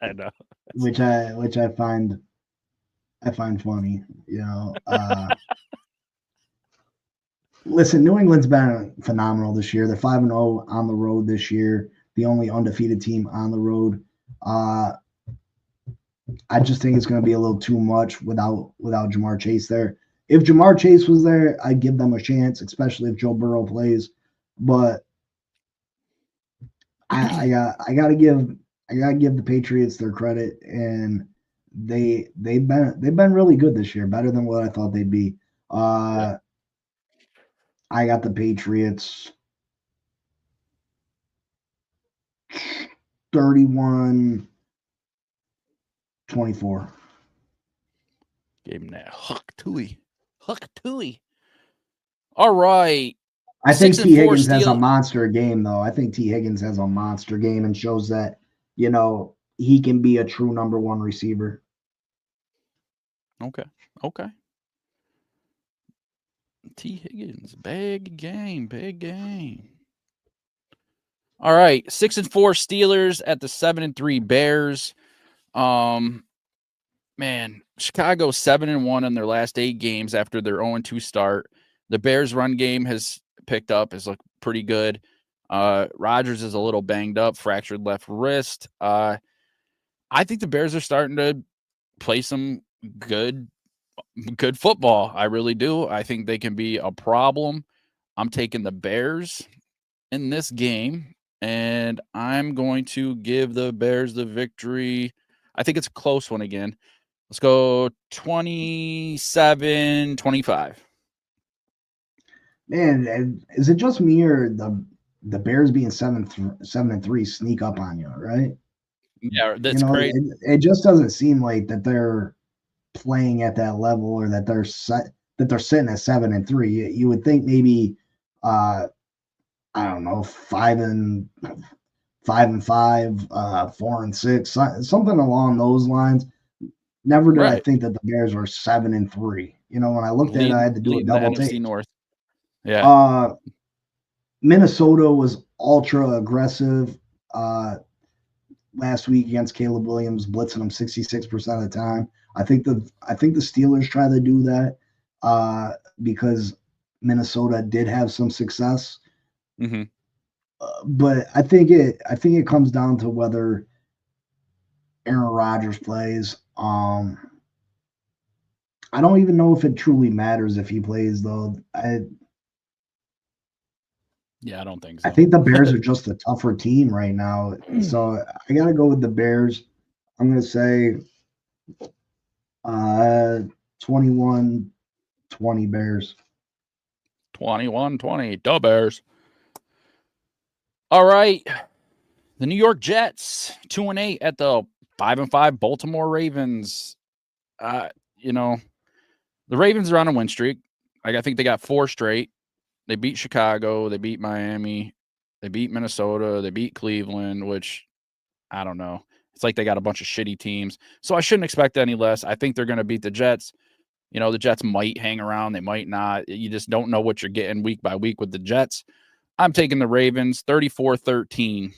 Speaker 4: I know.
Speaker 3: Which I find funny, you know. Listen, New England's been phenomenal this year. They're 5-0 on the road this year, the only undefeated team on the road. I just think it's going to be a little too much without Jamar Chase there. If Jamar Chase was there, I'd give them a chance, especially if Joe Burrow plays. But I gotta give the Patriots their credit, and they've been really good this year, better than what I thought they'd be. I got the Patriots 31-24.
Speaker 4: Gave him that Huck Tui. All right.
Speaker 3: I think
Speaker 4: 6-4
Speaker 3: T. Higgins has a
Speaker 4: Steel-
Speaker 3: monster game, though. I think T. Higgins has a monster game and shows that, you know, he can be a true number 1 receiver.
Speaker 4: Okay. T. Higgins, big game. All right, 6-4 Steelers at the 7-3 Bears. Man, Chicago 7-1 in their last 8 games after their 0-2 start. The Bears' run game has picked up, has looked pretty good. Rodgers is a little banged up, fractured left wrist. I think the Bears are starting to play some good football. I really do. I think they can be a problem. I'm taking the Bears in this game, and I'm going to give the Bears the victory. I think it's a close one again. Let's go 27-25.
Speaker 3: Man, is it just me or the Bears being 7-3 sneak up on you, right?
Speaker 4: Yeah,
Speaker 3: You
Speaker 4: that's
Speaker 3: know,
Speaker 4: great.
Speaker 3: it just doesn't seem like that they're playing at that level or that they're sitting at 7-3. You would think maybe I don't know, 5-5, 4-6, something along those lines. Never did I
Speaker 4: Right.
Speaker 3: think that the Bears were 7-3. You know, when I looked at it, I had to do a
Speaker 4: Leading the
Speaker 3: double
Speaker 4: NFC
Speaker 3: take.
Speaker 4: North. Yeah.
Speaker 3: Uh, Minnesota was ultra aggressive last week against Caleb Williams, blitzing him 66% of the time. I think the Steelers try to do that because Minnesota did have some success.
Speaker 4: Mm-hmm.
Speaker 3: But I think it comes down to whether Aaron Rodgers plays. I don't even know if it truly matters if he plays though.
Speaker 4: Yeah, I don't think
Speaker 3: I
Speaker 4: so.
Speaker 3: think the Bears are just a tougher team right now. So I got to go with the Bears. I'm going to say 21-20 Bears.
Speaker 4: 21-20, the Bears. All right. The New York Jets, 2-8 at the 5-5 Baltimore Ravens. You know, the Ravens are on a win streak. I think they got 4 straight. They beat Chicago, they beat Miami, they beat Minnesota, they beat Cleveland, which I don't know. It's like they got a bunch of shitty teams. So I shouldn't expect any less. I think they're going to beat the Jets. You know, the Jets might hang around, they might not. You just don't know what you're getting week by week with the Jets. I'm taking the Ravens 34-13.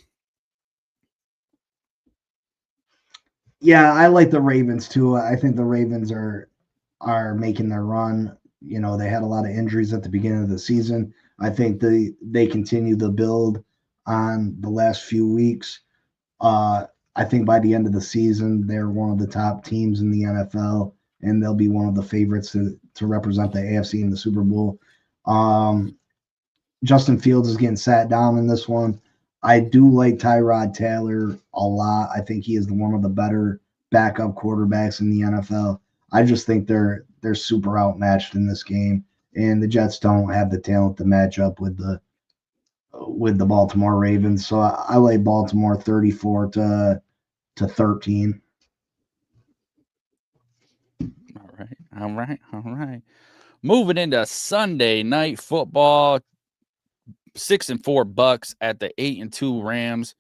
Speaker 3: Yeah, I like the Ravens too. I think the Ravens are making their run. You know, they had a lot of injuries at the beginning of the season. I think they continue the build on the last few weeks. I think by the end of the season, they're one of the top teams in the NFL, and they'll be one of the favorites to represent the AFC in the Super Bowl. Justin Fields is getting sat down in this one. I do like Tyrod Taylor a lot. I think he is one of the better backup quarterbacks in the NFL. I just think they're super outmatched in this game, and the Jets don't have the talent to match up with the Baltimore Ravens. So I like Baltimore 34-13.
Speaker 4: All right. Moving into Sunday night football, 6-4 Bucks at the 8-2 Rams.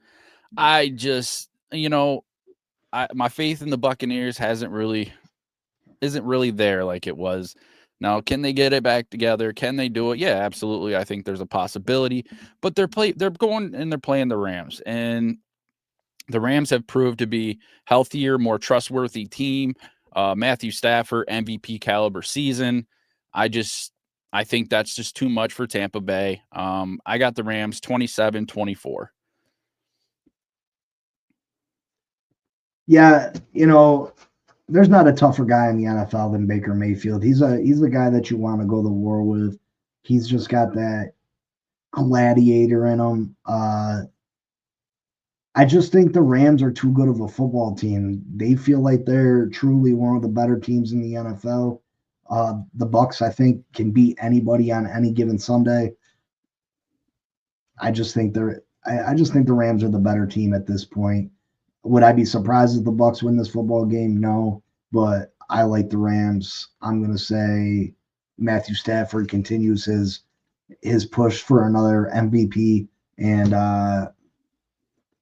Speaker 4: I just, my faith in the Buccaneers isn't really there like it was. Now, can they get it back together? Can they do it? Yeah, absolutely. I think there's a possibility. But they're going and they're playing the Rams, and the Rams have proved to be healthier, more trustworthy team. Matthew Stafford, MVP caliber season. I think that's just too much for Tampa Bay. I got the Rams 27-24.
Speaker 3: Yeah, there's not a tougher guy in the NFL than Baker Mayfield. He's the guy that you want to go to war with. He's just got that gladiator in him. I just think the Rams are too good of a football team. They feel like they're truly one of the better teams in the NFL. The Bucks, I think, can beat anybody on any given Sunday. I just think the Rams are the better team at this point. Would I be surprised if the Bucks win this football game? No, but I like the Rams. I'm going to say Matthew Stafford continues his push for another MVP, and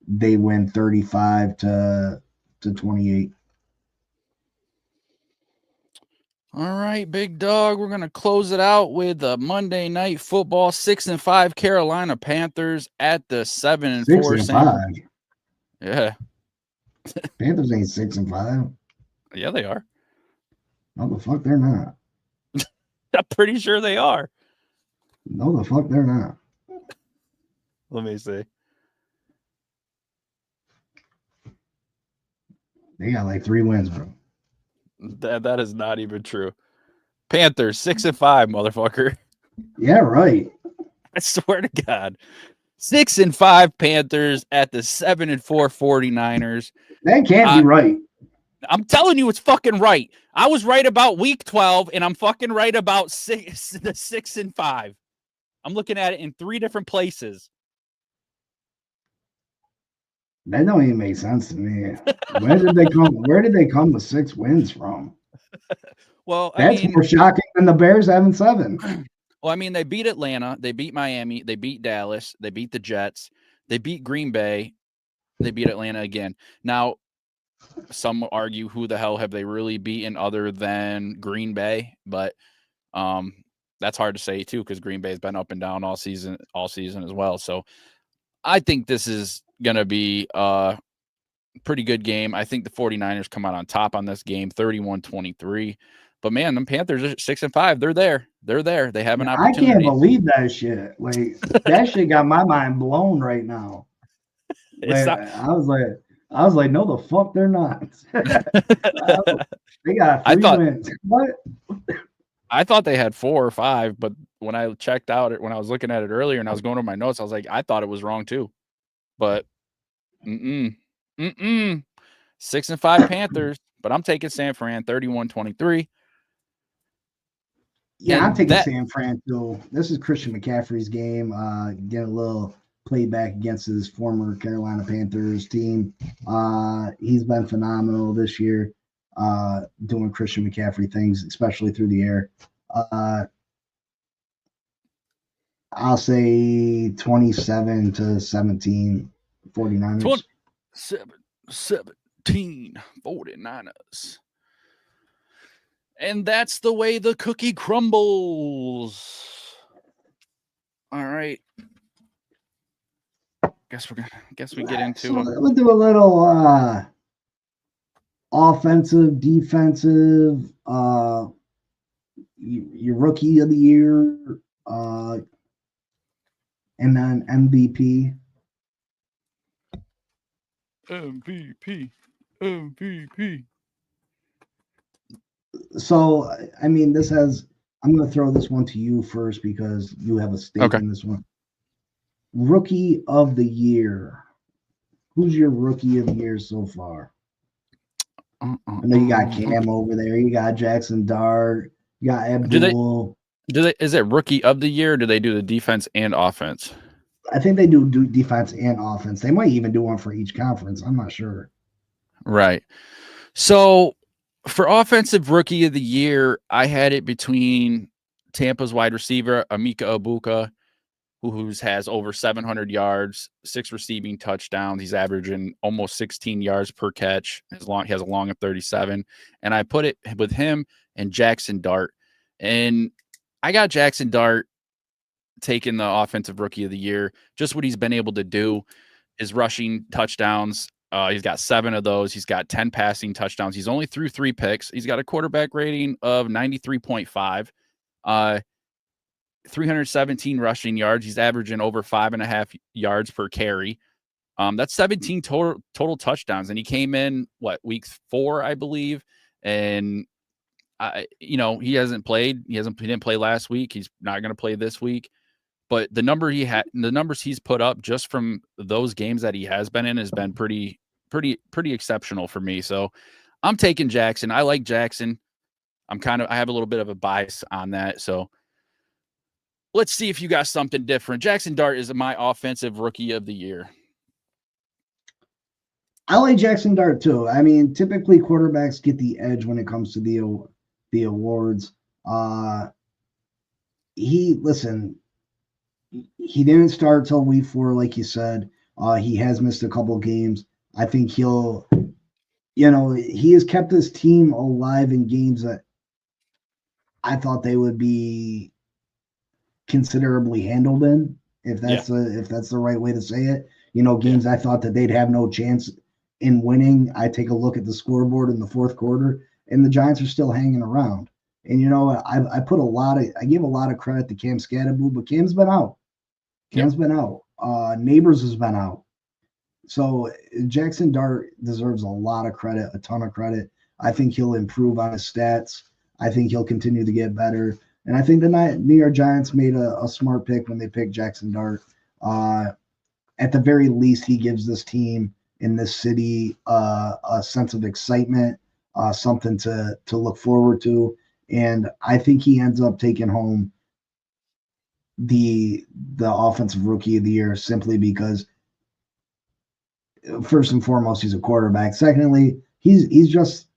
Speaker 3: they win 35-28.
Speaker 4: All right, big dog. We're gonna close it out with Monday Night Football. 6-5 Carolina Panthers at the 7-4
Speaker 3: 6-5.
Speaker 4: Yeah,
Speaker 3: Panthers ain't 6-5.
Speaker 4: yeah, they are.
Speaker 3: No, the fuck they're not.
Speaker 4: I'm pretty sure they are.
Speaker 3: No, the fuck they're not.
Speaker 4: Let me see.
Speaker 3: They got like 3 wins, bro.
Speaker 4: That is not even true. Panthers 6-5, motherfucker.
Speaker 3: Yeah, right.
Speaker 4: I swear to God. 6-5 Panthers at the 7-4 49ers.
Speaker 3: That can't be right.
Speaker 4: I'm telling you, it's fucking right. I was right about week 12, and I'm fucking right about the 6-5. I'm looking at it in 3 different places.
Speaker 3: That don't even make sense to me. Where did they come? Where did they come with 6 wins from?
Speaker 4: Well, I
Speaker 3: That's
Speaker 4: mean,
Speaker 3: more shocking than the Bears having 7.
Speaker 4: well, I mean, they beat Atlanta, they beat Miami, they beat Dallas, they beat the Jets, they beat Green Bay, they beat Atlanta again. Now, some will argue who the hell have they really beaten other than Green Bay, but that's hard to say too because Green Bay's been up and down all season as well. So I think this is gonna be a pretty good game. I think the 49ers come out on top on this game, 31-23. But man, them Panthers are 6-5. They're there. They're there. They have an
Speaker 3: I can't
Speaker 4: opportunity.
Speaker 3: believe that shit. Like that shit got my mind blown right now.
Speaker 4: It's
Speaker 3: Like,
Speaker 4: not,
Speaker 3: I was like, no, the fuck they're not. They got
Speaker 4: I
Speaker 3: 3
Speaker 4: thought
Speaker 3: wins. What?
Speaker 4: I thought they had 4 or 5, but when I checked out it when I was looking at it earlier and I was going over my notes, I was like, I thought it was wrong too. But 6-5 Panthers, but I'm taking San Fran 31-23.
Speaker 3: Yeah, I'm
Speaker 4: And
Speaker 3: taking
Speaker 4: that
Speaker 3: San Fran too. This is Christian McCaffrey's game. Getting a little playback against his former Carolina Panthers team. He's been phenomenal this year, doing Christian McCaffrey things, especially through the air. I'll say 27-17 49ers.
Speaker 4: 17 49ers. And that's the way the cookie crumbles. All right. Guess we get into
Speaker 3: So we'll do a little offensive, defensive, your rookie of the year, and then MVP.
Speaker 4: MVP.
Speaker 3: So, I mean, I'm going to throw this one to you first because you have a stake in this one. Rookie of the year. Who's your rookie of the year so far? I know you got Cam over there. You got Jackson Dart. You got Abdul.
Speaker 4: Is it rookie of the year or do they do the defense and offense?
Speaker 3: I think they do defense and offense. They might even do one for each conference. I'm not sure.
Speaker 4: Right. So for offensive rookie of the year, I had it between Tampa's wide receiver, Emeka Egbuka, who has over 700 yards, 6 receiving touchdowns. He's averaging almost 16 yards per catch. He has a long of 37. And I put it with him and Jackson Dart. And I got Jackson Dart taking the offensive rookie of the year. Just what he's been able to do is rushing touchdowns. He's got 7 of those. He's got 10 passing touchdowns. He's only threw 3 picks. He's got a quarterback rating of 93.5. 317 rushing yards. He's averaging over 5.5 yards per carry. That's 17 total touchdowns. And he came in week 4, I believe. And he hasn't played. He didn't play last week. He's not going to play this week. But the numbers he's put up just from those games that he has been in has been pretty exceptional for me. So I'm taking Jackson. I like Jackson. I have a little bit of a bias on that. So let's see if you got something different. Jackson Dart is my offensive rookie of the year.
Speaker 3: I like Jackson Dart too. I mean, typically quarterbacks get the edge when it comes to the awards. He didn't start till week 4, like you said. He has missed a couple of games. I think he has kept his team alive in games that I thought they would be considerably handled in, if that's the right way to say it. Games I thought that they'd have no chance in winning. I take a look at the scoreboard in the 4th quarter, and the Giants are still hanging around. And I give a lot of credit to Cam Scatterbo, but Cam's been out. Neighbors has been out. So Jackson Dart deserves a lot of credit, a ton of credit. I think he'll improve on his stats. I think he'll continue to get better. And I think the New York Giants made a smart pick when they picked Jackson Dart. At the very least, he gives this team in this city a sense of excitement, something to look forward to. And I think he ends up taking home the offensive rookie of the year simply because first and foremost, he's a quarterback. Secondly, he's just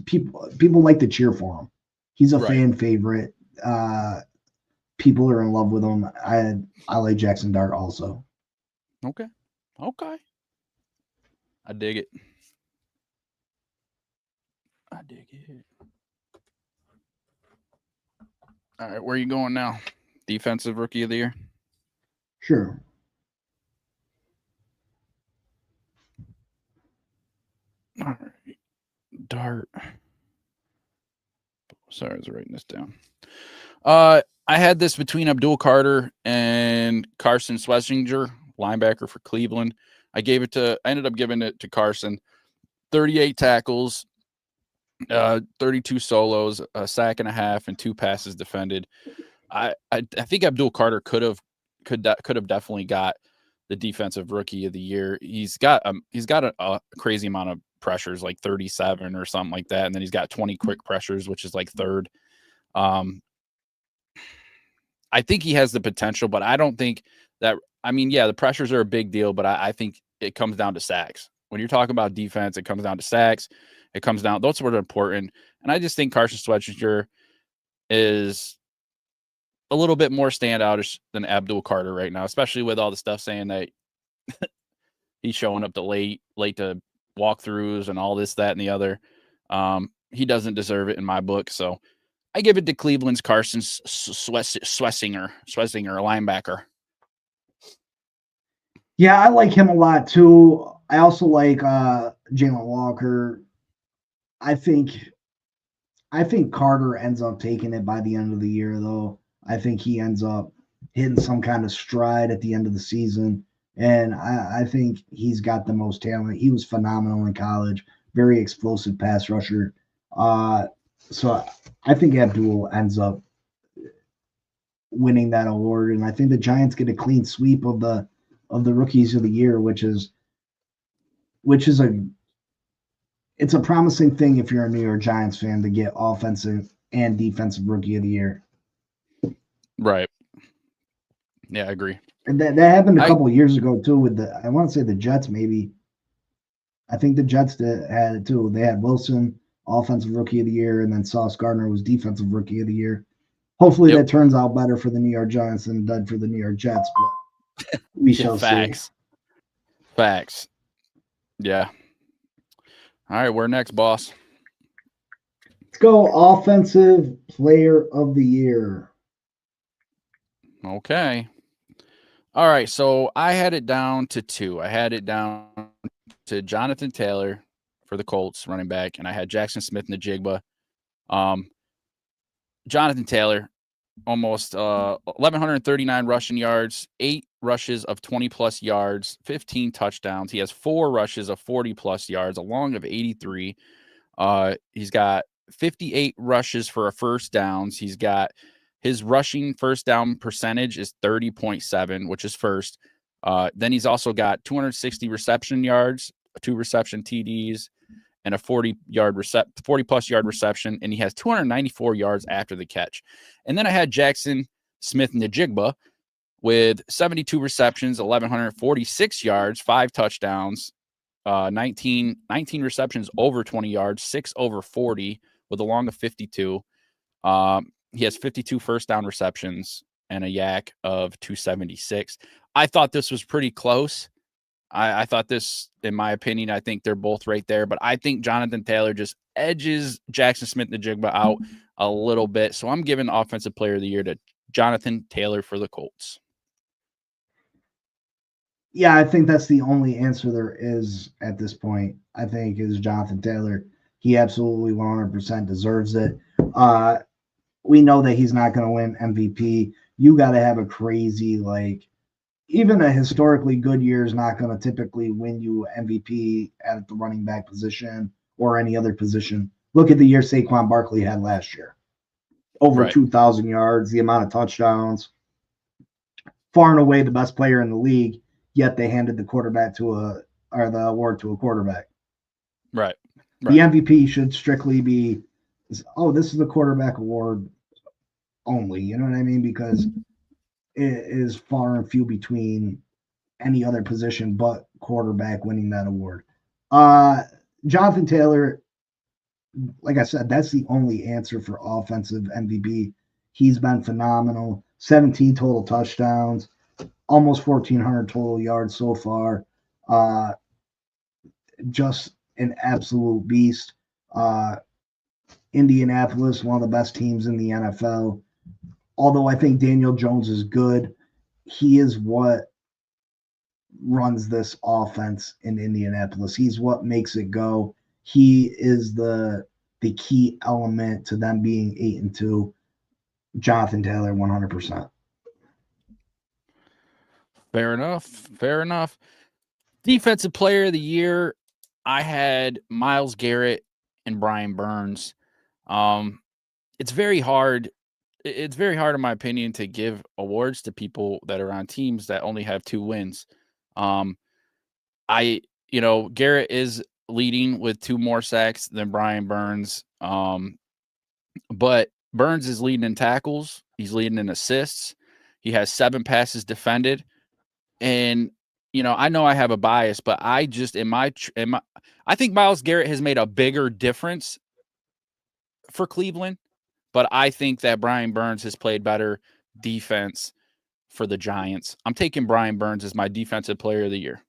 Speaker 3: people like to cheer for him. He's a
Speaker 4: Right.
Speaker 3: fan favorite. People are in love with him. I like Jackson Dart also.
Speaker 4: Okay. Okay. I dig it. I dig it. All right, where are you going now? Defensive rookie of the year?
Speaker 3: Sure.
Speaker 4: All right. Dart. Sorry, I was writing this down. I had this between Abdul Carter and Carson Schlesinger, linebacker for Cleveland. I ended up giving it to Carson. 38 tackles, 32 solos, a sack and a half, and 2 passes defended. I think Abdul Carter could have definitely got the defensive rookie of the year. He's got a crazy amount of pressures, like 37 or something like that, and then he's got 20 quick pressures, which is like third. I think he has the potential, but I don't think that. I mean, yeah, the pressures are a big deal, but I think it comes down to sacks. When you're talking about defense, it comes down to sacks. It comes down; those are important. And I just think Carson Schlesinger is a little bit more standoutish than Abdul Carter right now, especially with all the stuff saying that he's showing up to late to walkthroughs and all this, that, and the other. He doesn't deserve it in my book, so I give it to Cleveland's Carson Schlesinger, linebacker.
Speaker 3: Yeah, I like him a lot too. I also like Jalen Walker. I think Carter ends up taking it by the end of the year, though. I think he ends up hitting some kind of stride at the end of the season. And I think he's got the most talent. He was phenomenal in college, very explosive pass rusher. So I think Abdul ends up winning that award. And I think the Giants get a clean sweep of the rookies of the year, which is it's a promising thing if you're a New York Giants fan to get offensive and defensive rookie of the year.
Speaker 4: Right. Yeah, I agree.
Speaker 3: And that happened a couple of years ago too with I want to say the Jets maybe. I think the Jets had it too. They had Wilson, offensive rookie of the year, and then Sauce Gardner was defensive rookie of the year. Hopefully that turns out better for the New York Giants than it did for the New York Jets, but we shall see.
Speaker 4: Facts. Yeah. All right, where next, boss?
Speaker 3: Let's go offensive player of the year.
Speaker 4: Okay. All right, so I had it down to 2. I had it down to Jonathan Taylor for the Colts, running back, and I had Jackson Smith in the Jigba. Jonathan Taylor, almost 1,139 rushing yards, 8 rushes of 20-plus yards, 15 touchdowns. He has 4 rushes of 40-plus yards, a long of 83. He's got 58 rushes for a first downs. He's got his rushing first down percentage is 30.7, which is first. Then he's also got 260 reception yards, 2 reception TDs, and a 40-plus yard reception, and he has 294 yards after the catch. And then I had Jackson Smith Njigba with 72 receptions, 1,146 yards, 5 touchdowns, 19 receptions over 20 yards, 6 over 40 with a long of 52. He has 52 first down receptions and a yak of 276. I thought this was pretty close. I thought this, in my opinion, I think they're both right there, but I think Jonathan Taylor just edges Jackson Smith Njigba out a little bit. So I'm giving Offensive Player of the Year to Jonathan Taylor for the Colts.
Speaker 3: Yeah, I think that's the only answer there is at this point. I think is Jonathan Taylor. He absolutely 100% deserves it. We know that he's not going to win MVP. You got to have a crazy, even a historically good year is not going to typically win you MVP at the running back position or any other position. Look at the year Saquon Barkley had last year. Over 2,000 yards, the amount of touchdowns. Far and away the best player in the league, yet they handed the award to a quarterback.
Speaker 4: Right.
Speaker 3: The MVP should strictly be, this is the quarterback award only. You know what I mean? Because it is far and few between any other position but quarterback winning that award. Jonathan Taylor, like I said, that's the only answer for offensive MVP. He's been phenomenal. 17 total touchdowns, almost 1,400 total yards so far. Just an absolute beast. Indianapolis, one of the best teams in the NFL. Although I think Daniel Jones is good, he is what runs this offense in Indianapolis. He's what makes it go. He is the key element to them being 8-2. Jonathan Taylor, 100%.
Speaker 4: Fair enough. Fair enough. Defensive player of the year, I had Myles Garrett and Brian Burns. It's very hard. It's very hard, in my opinion, to give awards to people that are on teams that only have 2 wins. Garrett is leading with 2 more sacks than Brian Burns. But Burns is leading in tackles. He's leading in assists. He has 7 passes defended. And, I know I have a bias, but I just, I think Myles Garrett has made a bigger difference for Cleveland, but I think that Brian Burns has played better defense for the Giants. I'm taking Brian Burns as my defensive player of the year.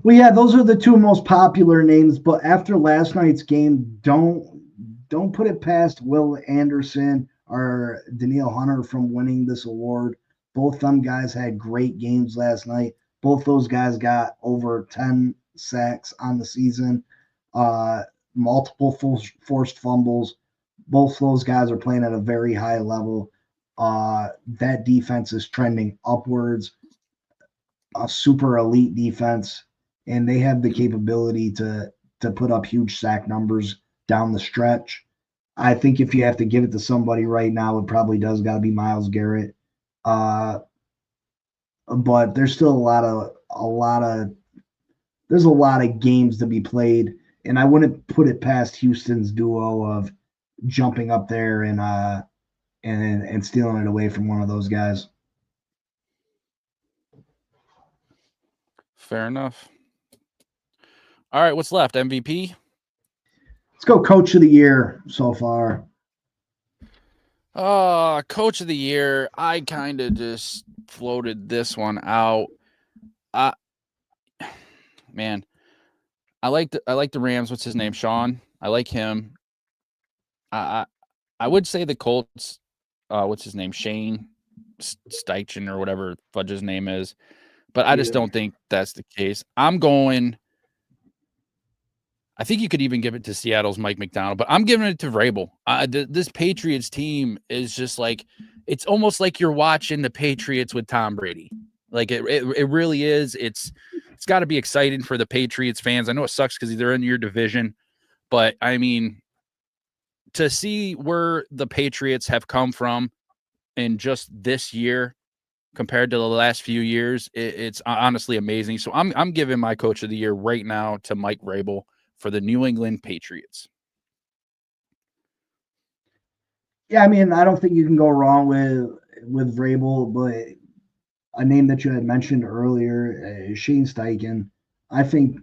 Speaker 3: Well, yeah, those are the 2 most popular names, but after last night's game, don't put it past Will Anderson or Danielle Hunter from winning this award. Both them guys had great games last night. Both those guys got over 10 sacks on the season, multiple forced fumbles. Both those guys are playing at a very high level. That defense is trending upwards, a super elite defense, and they have the capability to put up huge sack numbers down the stretch. I think if you have to give it to somebody right now, it probably does got to be Myles Garrett. But there's still there's a lot of games to be played, and I wouldn't put it past Houston's duo of jumping up there and stealing it away from one of those guys.
Speaker 4: Fair enough. All right, what's left? MVP?
Speaker 3: Let's go coach of the year so far.
Speaker 4: Coach of the year, I kind of just floated this one out. Man, I like the Rams. What's his name? Sean. I like him. I would say the Colts. What's his name? Shane Steichen or whatever fudge his name is. But I just don't think that's the case. I think you could even give it to Seattle's Mike McDonald, but I'm giving it to Vrabel. This Patriots team is just like, it's almost like you're watching the Patriots with Tom Brady. Like it really is. It's got to be exciting for the Patriots fans. I know it sucks because they're in your division, but I mean, to see where the Patriots have come from in just this year compared to the last few years, it's honestly amazing. So I'm giving my coach of the year right now to Mike Vrabel for the New England Patriots.
Speaker 3: Yeah, I mean, I don't think you can go wrong with Vrabel, but a name that you had mentioned earlier, Shane Steichen, I think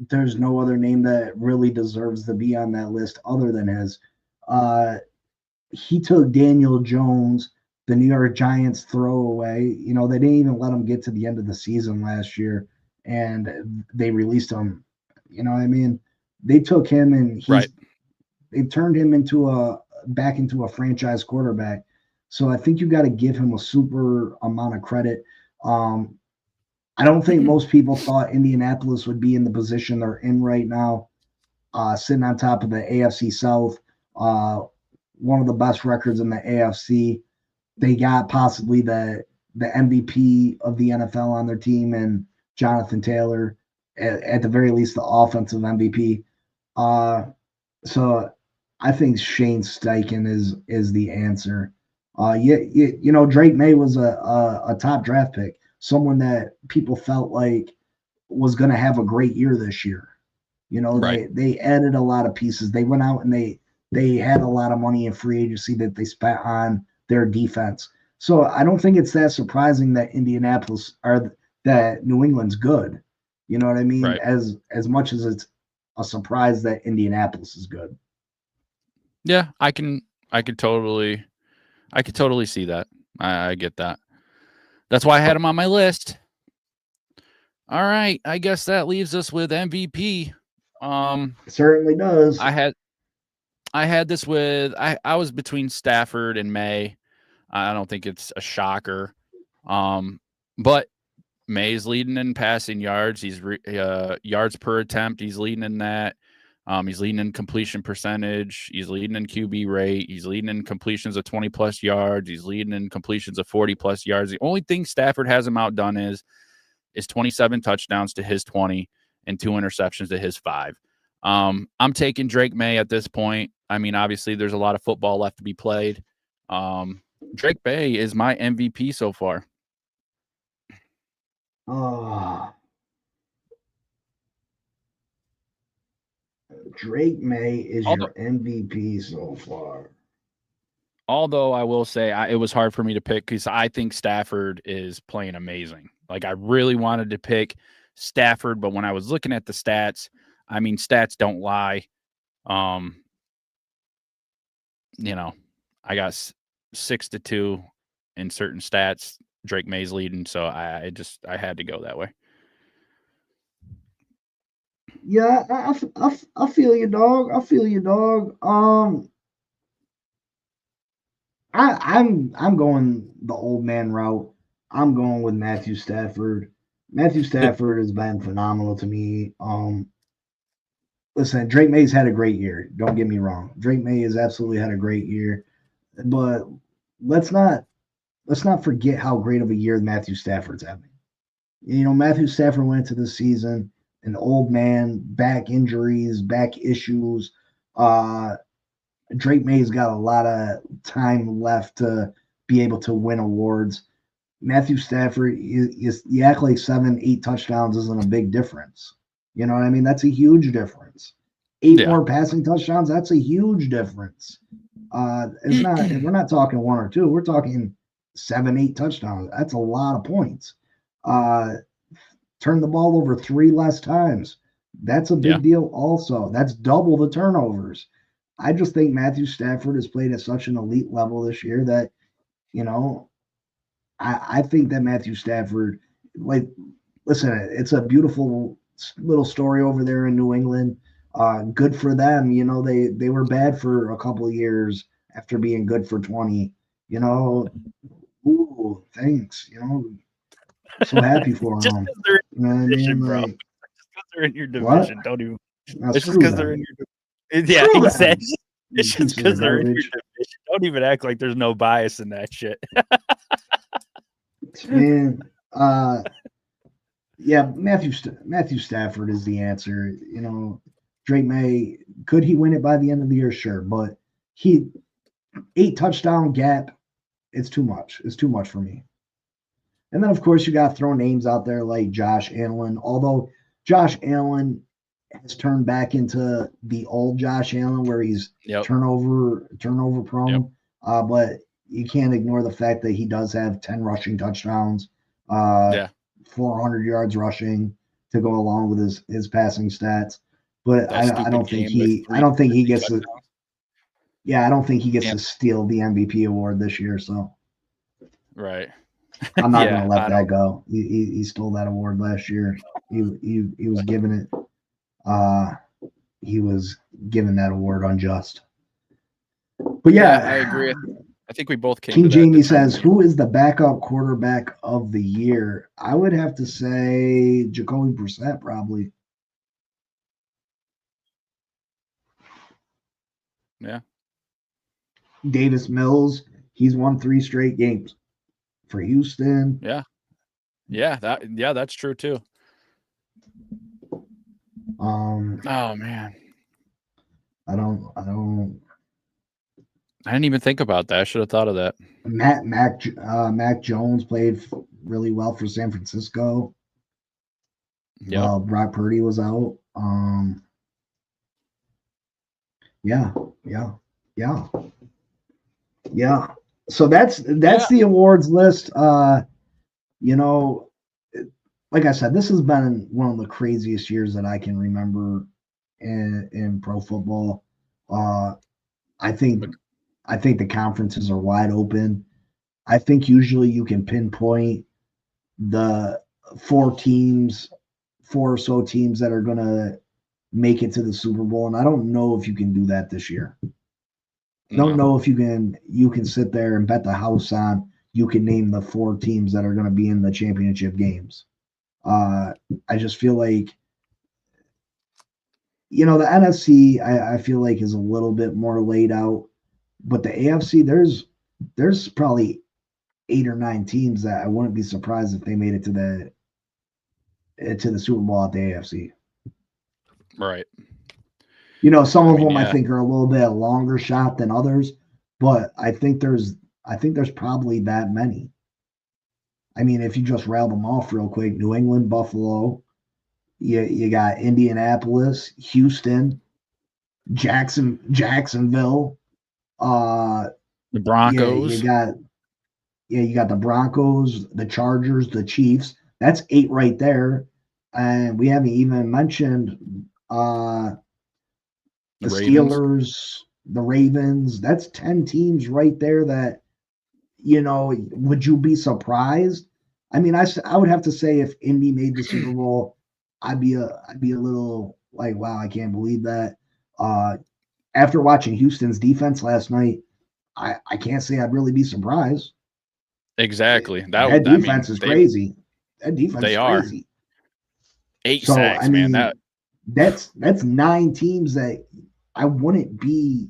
Speaker 3: there's no other name that really deserves to be on that list other than his. He took Daniel Jones, the New York Giants throwaway. They didn't even let him get to the end of the season last year, and they released him. You know what I mean? They took him and they turned him back into a franchise quarterback. So I think you got to give him a super amount of credit. I don't think most people thought Indianapolis would be in the position they're in right now, sitting on top of the AFC South, one of the best records in the AFC. They got possibly the MVP of the NFL on their team and Jonathan Taylor. At the very least, the offensive MVP. So I think Shane Steichen is the answer. Drake May was a top draft pick, someone that people felt like was going to have a great year this year. They added a lot of pieces. They went out and they had a lot of money in free agency that they spent on their defense. So I don't think it's that surprising that that New England's good. You know what I mean?
Speaker 4: Right.
Speaker 3: As much as it's a surprise that Indianapolis is good.
Speaker 4: Yeah, I could totally see that. I get that. That's why I had him on my list. All right, I guess that leaves us with MVP.
Speaker 3: It certainly does.
Speaker 4: I had this with I was between Stafford and May. I don't think it's a shocker. But May's leading in passing yards. He's yards per attempt. He's leading in that. He's leading in completion percentage. He's leading in QB rate. He's leading in completions of 20 plus yards. He's leading in completions of 40 plus yards. The only thing Stafford has him outdone is 27 touchdowns to his 20 and 2 interceptions to his 5. I'm taking Drake May at this point. I mean, obviously, there's a lot of football left to be played. Drake May is my MVP so far.
Speaker 3: Drake May is your MVP so far.
Speaker 4: Although I will say it was hard for me to pick because I think Stafford is playing amazing. Like I really wanted to pick Stafford, but when I was looking at the stats, I mean, stats don't lie. You know, I got 6-2 in certain stats. Drake May's leading, so I had to go that way.
Speaker 3: Yeah, I feel you, dog. I feel you, dog. I'm going the old man route. I'm going with Matthew Stafford. Matthew Stafford has been phenomenal to me. Listen, Drake May's had a great year. Don't get me wrong. Drake May has absolutely had a great year, but let's not forget how great of a year Matthew Stafford's having. You know, Matthew Stafford went into the season an old man, back injuries, back issues. Drake May's got a lot of time left to be able to win awards. Matthew Stafford, you act like 7-8 touchdowns isn't a big difference. You know what I mean? That's a huge difference. 8 more passing touchdowns, that's a huge difference. It's not. We're not talking 1 or 2. We're talking 7-8 touchdowns. That's a lot of points. Turn the ball over 3 less times. That's a big deal also. That's double the turnovers. I just think Matthew Stafford has played at such an elite level this year that, you know, I think that Matthew Stafford, like, listen, it's a beautiful little story over there in New England. Good for them. You know, they were bad for a couple of years after being good for 20. You know, ooh, thanks. You know, so happy for them.
Speaker 4: They're in your division, bro. Just because they're in your division, don't even. It's just because they're in your division. Yeah, exactly. It's just because they're in your division. Don't even act like there's no bias in that shit.
Speaker 3: Man, yeah, Matthew Stafford is the answer. You know, Drake May, could he win it by the end of the year? Sure, but 8 touchdown gap, it's too much. It's too much for me. And then, of course, you got to throw names out there like Josh Allen. Although Josh Allen has turned back into the old Josh Allen where he's turnover prone. But you can't ignore the fact that he does have 10 rushing touchdowns, 400 yards rushing to go along with his passing stats. But I don't think he gets to. Yeah, I don't think he gets to steal the MVP award this year. So,
Speaker 4: right.
Speaker 3: I'm not going to let that go. He stole that award last year. He was given it. He was given that award unjust. But yeah,
Speaker 4: I agree. I think we both came.
Speaker 3: King Jamie says, "Who is the backup quarterback of the year?" I would have to say Jacoby Brissett, probably.
Speaker 4: Yeah.
Speaker 3: Davis Mills, he's won 3 straight games for Houston.
Speaker 4: Yeah, that's true too. Oh man.
Speaker 3: I
Speaker 4: didn't even think about that. I should have thought of that.
Speaker 3: Mac Jones played really well for San Francisco. Yeah. Brock Purdy was out. Yeah. So that's the awards list. You know, like I said, this has been one of the craziest years that I can remember in pro football. I think the conferences are wide open. I think usually you can pinpoint the four or so teams that are going to make it to the Super Bowl, and I don't know if you can do that this year. Don't know if you can sit there and bet the house on you can name the four teams that are going to be in the championship games. I just feel like, the NFC I feel like is a little bit more laid out, but the AFC there's probably 8 or 9 teams that I wouldn't be surprised if they made it to the Super Bowl at the AFC.
Speaker 4: Right.
Speaker 3: Some of them I think are a little bit longer shot than others, but I think there's probably that many. I mean, if you just rattle them off real quick, New England, Buffalo, you got Indianapolis, Houston, Jacksonville,
Speaker 4: the Broncos.
Speaker 3: You got the Broncos, the Chargers, the Chiefs. That's 8 right there, and we haven't even mentioned the Steelers, the Ravens. That's 10 teams right there that, would you be surprised? I mean, I would have to say if Indy made the Super Bowl, I'd be a little like, wow, I can't believe that. After watching Houston's defense last night, I can't say I'd really be surprised.
Speaker 4: Exactly.
Speaker 3: That defense is crazy. That defense is crazy.
Speaker 4: 8 sacks, man.
Speaker 3: That's 9 teams that I wouldn't be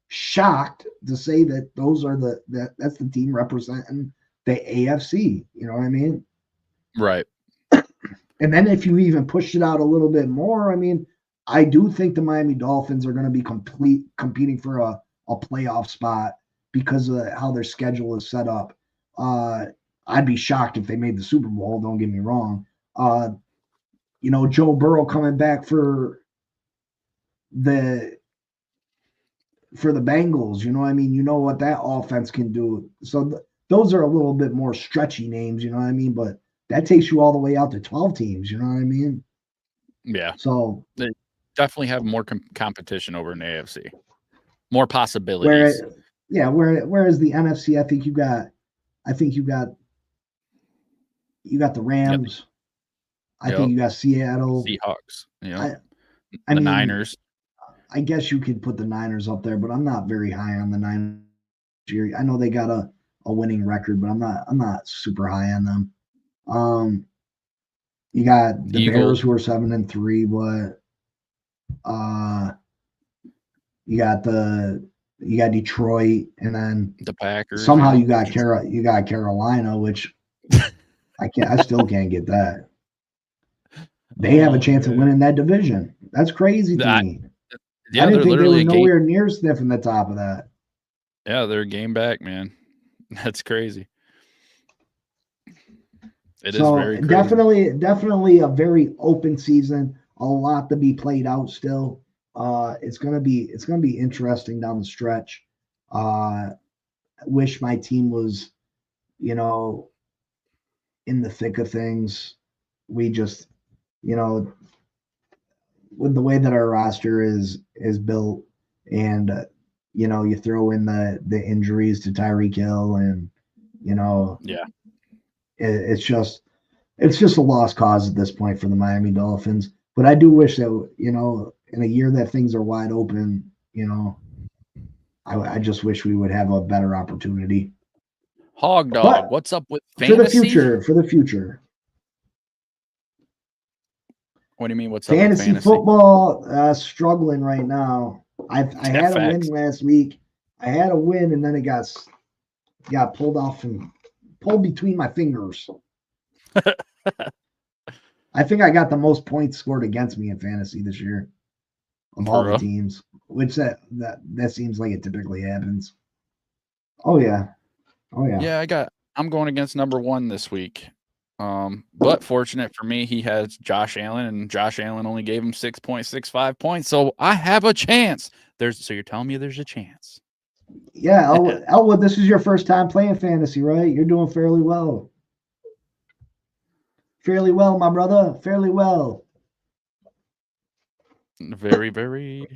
Speaker 3: shocked to say that those are that's the team representing the AFC. You know what I mean?
Speaker 4: Right.
Speaker 3: And then if you even push it out a little bit more, I mean, I do think the Miami Dolphins are going to be competing for a playoff spot because of how their schedule is set up. I'd be shocked if they made the Super Bowl. Don't get me wrong. Joe Burrow coming back for the Bengals. You know what that offense can do. So those are a little bit more stretchy names. You know what I mean? But that takes you all the way out to 12 teams. You know what I mean?
Speaker 4: Yeah.
Speaker 3: So
Speaker 4: they definitely have more competition over in the AFC. More possibilities.
Speaker 3: Whereas the NFC, I think you got the Rams. I think you got Seattle.
Speaker 4: Seahawks.
Speaker 3: I
Speaker 4: the
Speaker 3: mean,
Speaker 4: Niners.
Speaker 3: I guess you could put the Niners up there, but I'm not very high on the Niners. I know they got a winning record, but I'm not super high on them. You got the Bears who are 7-3, but you got Detroit, and then
Speaker 4: the Packers.
Speaker 3: Somehow you got Carolina, which I still can't get that. They have a chance of winning that division. That's crazy to me.
Speaker 4: Yeah,
Speaker 3: I didn't think they were nowhere near sniffing the top of that.
Speaker 4: Yeah, they're a game back, man. That's crazy. It is very crazy.
Speaker 3: Definitely a very open season. A lot to be played out still. It's gonna be interesting down the stretch. Wish my team was, in the thick of things. We just, with the way that our roster is built, and you throw in the injuries to Tyreek Hill, and it's just a lost cause at this point for the Miami Dolphins. But I do wish that in a year that things are wide open, I just wish we would have a better opportunity.
Speaker 4: Hog Dog, what's up with fantasy?
Speaker 3: For the future.
Speaker 4: What do you mean? What's
Speaker 3: fantasy
Speaker 4: up with fantasy?
Speaker 3: Football? Struggling right now. I had a win last week. I had a win, and then it got pulled between my fingers. I think I got the most points scored against me in fantasy this year of all the teams, which that seems like it typically happens. Oh yeah.
Speaker 4: Yeah, I'm going against number 1 this week. But fortunate for me, he has Josh Allen, and Josh Allen only gave him 6.65 points. So I have a chance. So you're telling me there's a chance?
Speaker 3: Yeah, Elwood, this is your first time playing fantasy, right? You're doing fairly well. Fairly well, my brother. Fairly well.
Speaker 4: Very, very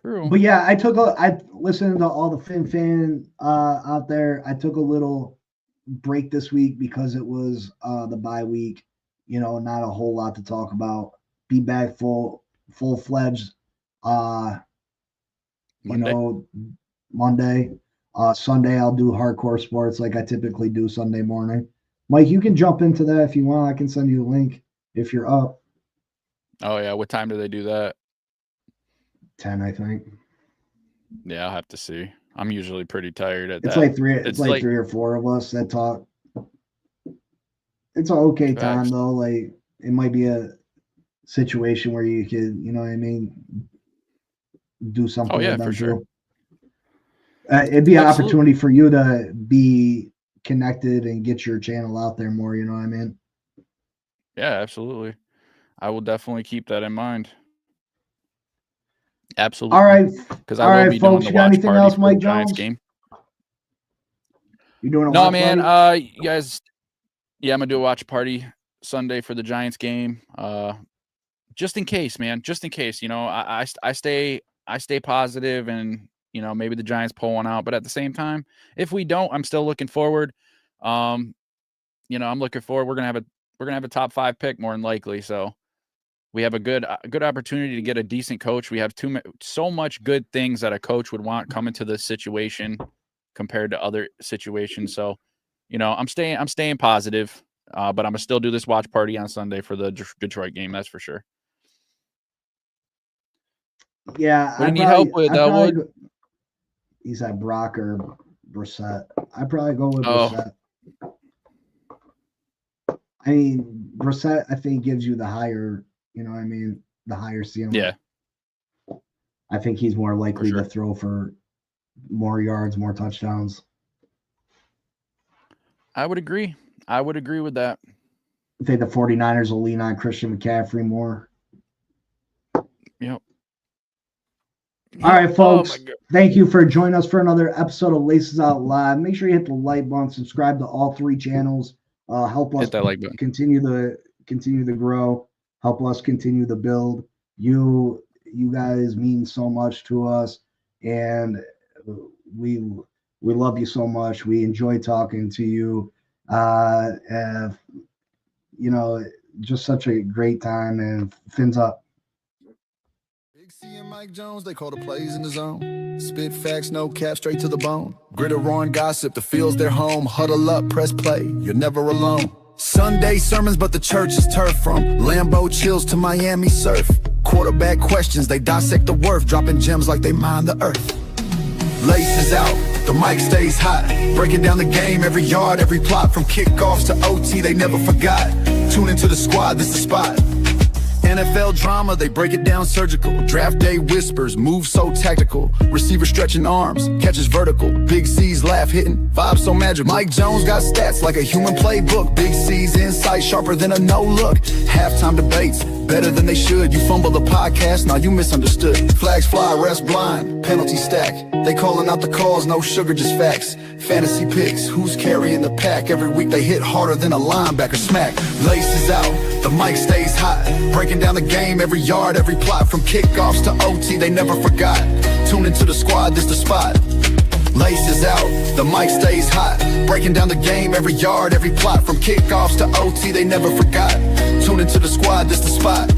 Speaker 4: true.
Speaker 3: But yeah, I listened to all the fan out there. I took a little break this week because it was the bye week. You know, not a whole lot to talk about. Be back full fledged. You know, Monday. Sunday I'll do hardcore sports like I typically do Sunday morning. Mike, you can jump into that if you want. I can send you a link if you're up.
Speaker 4: Oh yeah, what time do they do that?
Speaker 3: 10, I think.
Speaker 4: Yeah, I'll have to see. I'm usually pretty tired at
Speaker 3: It's
Speaker 4: that.
Speaker 3: like three. It's like 3 or 4 of us that talk. It's an okay time though. Like it might be a situation where you could, you know what I mean, do something.
Speaker 4: Oh yeah,
Speaker 3: with them
Speaker 4: for sure.
Speaker 3: too. It'd be an opportunity for you to be connected and get your channel out there more. You know what I mean?
Speaker 4: Yeah, absolutely. I will definitely keep that in mind. Absolutely.
Speaker 3: All right,
Speaker 4: because I will be
Speaker 3: folks,
Speaker 4: doing the
Speaker 3: you got
Speaker 4: watch
Speaker 3: anything
Speaker 4: party
Speaker 3: else,
Speaker 4: for
Speaker 3: Mike
Speaker 4: the Giants
Speaker 3: Jones?
Speaker 4: game.
Speaker 3: You doing a
Speaker 4: No,
Speaker 3: watch
Speaker 4: man.
Speaker 3: party?
Speaker 4: You guys. Yeah, I'm gonna do a watch party Sunday for the Giants game. Just in case, man. Just in case. You know, I stay positive, and you know maybe the Giants pull one out. But at the same time, if we don't, I'm still looking forward. You know, I'm looking forward. We're gonna have a top 5 pick more than likely. So we have a good opportunity to get a decent coach. We have so much good things that a coach would want coming to this situation compared to other situations. So, you know, I'm staying positive, but I'm gonna still do this watch party on Sunday for the Detroit game. That's for sure.
Speaker 3: Yeah,
Speaker 4: What do you need help with, Elwood?
Speaker 3: He said Brock or Brissett. I'd probably go with Brissett. I mean, Brissett, I think, gives you the higher, you know what I mean, the higher ceiling.
Speaker 4: Yeah.
Speaker 3: I think he's more likely to throw for more yards, more touchdowns.
Speaker 4: I would agree. I would agree with that.
Speaker 3: I think the 49ers will lean on Christian McCaffrey more.
Speaker 4: Yep.
Speaker 3: All right, folks. Thank you for joining us for another episode of Laces Out Live. Make sure you hit the like button, subscribe to all 3 channels. Help us continue to grow. Help us continue to build. You guys mean so much to us, and we love you so much. We enjoy talking to you. You know, just such a great time. And fins up.
Speaker 1: Big C and Mike Jones, they call the plays in the zone. Spit facts, no cap, straight to the bone. Gritter, roaring gossip, the field's their home. Huddle up, press play, you're never alone. Sunday sermons, but the church is turf. From Lambeau chills to Miami surf. Quarterback questions, they dissect the worth. Dropping gems like they mine the earth. Laces out, the mic stays hot. Breaking down the game, every yard, every plot. From kickoffs to OT, they never forgot. Tune into the squad, this the spot. NFL drama, they break it down surgical. Draft day whispers, moves so tactical. Receiver stretching arms, catches vertical. Big C's laugh hitting, vibes so magical. Mike Jones got stats like a human playbook. Big C's insight sharper than a no look. Halftime debates, better than they should. You fumble the podcast, now you misunderstood. Flags fly, refs blind, penalty stack. They calling out the calls, no sugar, just facts. Fantasy picks, who's carrying the pack? Every week they hit harder than a linebacker smack. Laces out, the mic stays hot. Breaking down the game, every yard, every plot. From kickoffs to OT, they never forgot. Tune into the squad, this the spot. Laces out, the mic stays hot. Breaking down the game, every yard, every plot. From kickoffs to OT, they never forgot. Tune into the squad, this the spot.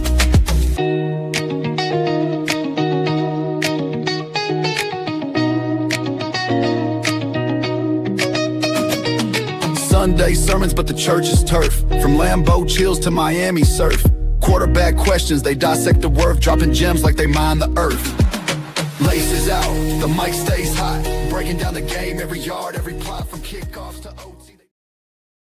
Speaker 1: Sunday sermons, but the church is turf. From Lambeau chills to Miami surf. Quarterback questions, they dissect the worth. Dropping gems like they mine the earth. Laces out, the mic stays hot. Breaking down the game, every yard, every plot. From kickoffs to OT.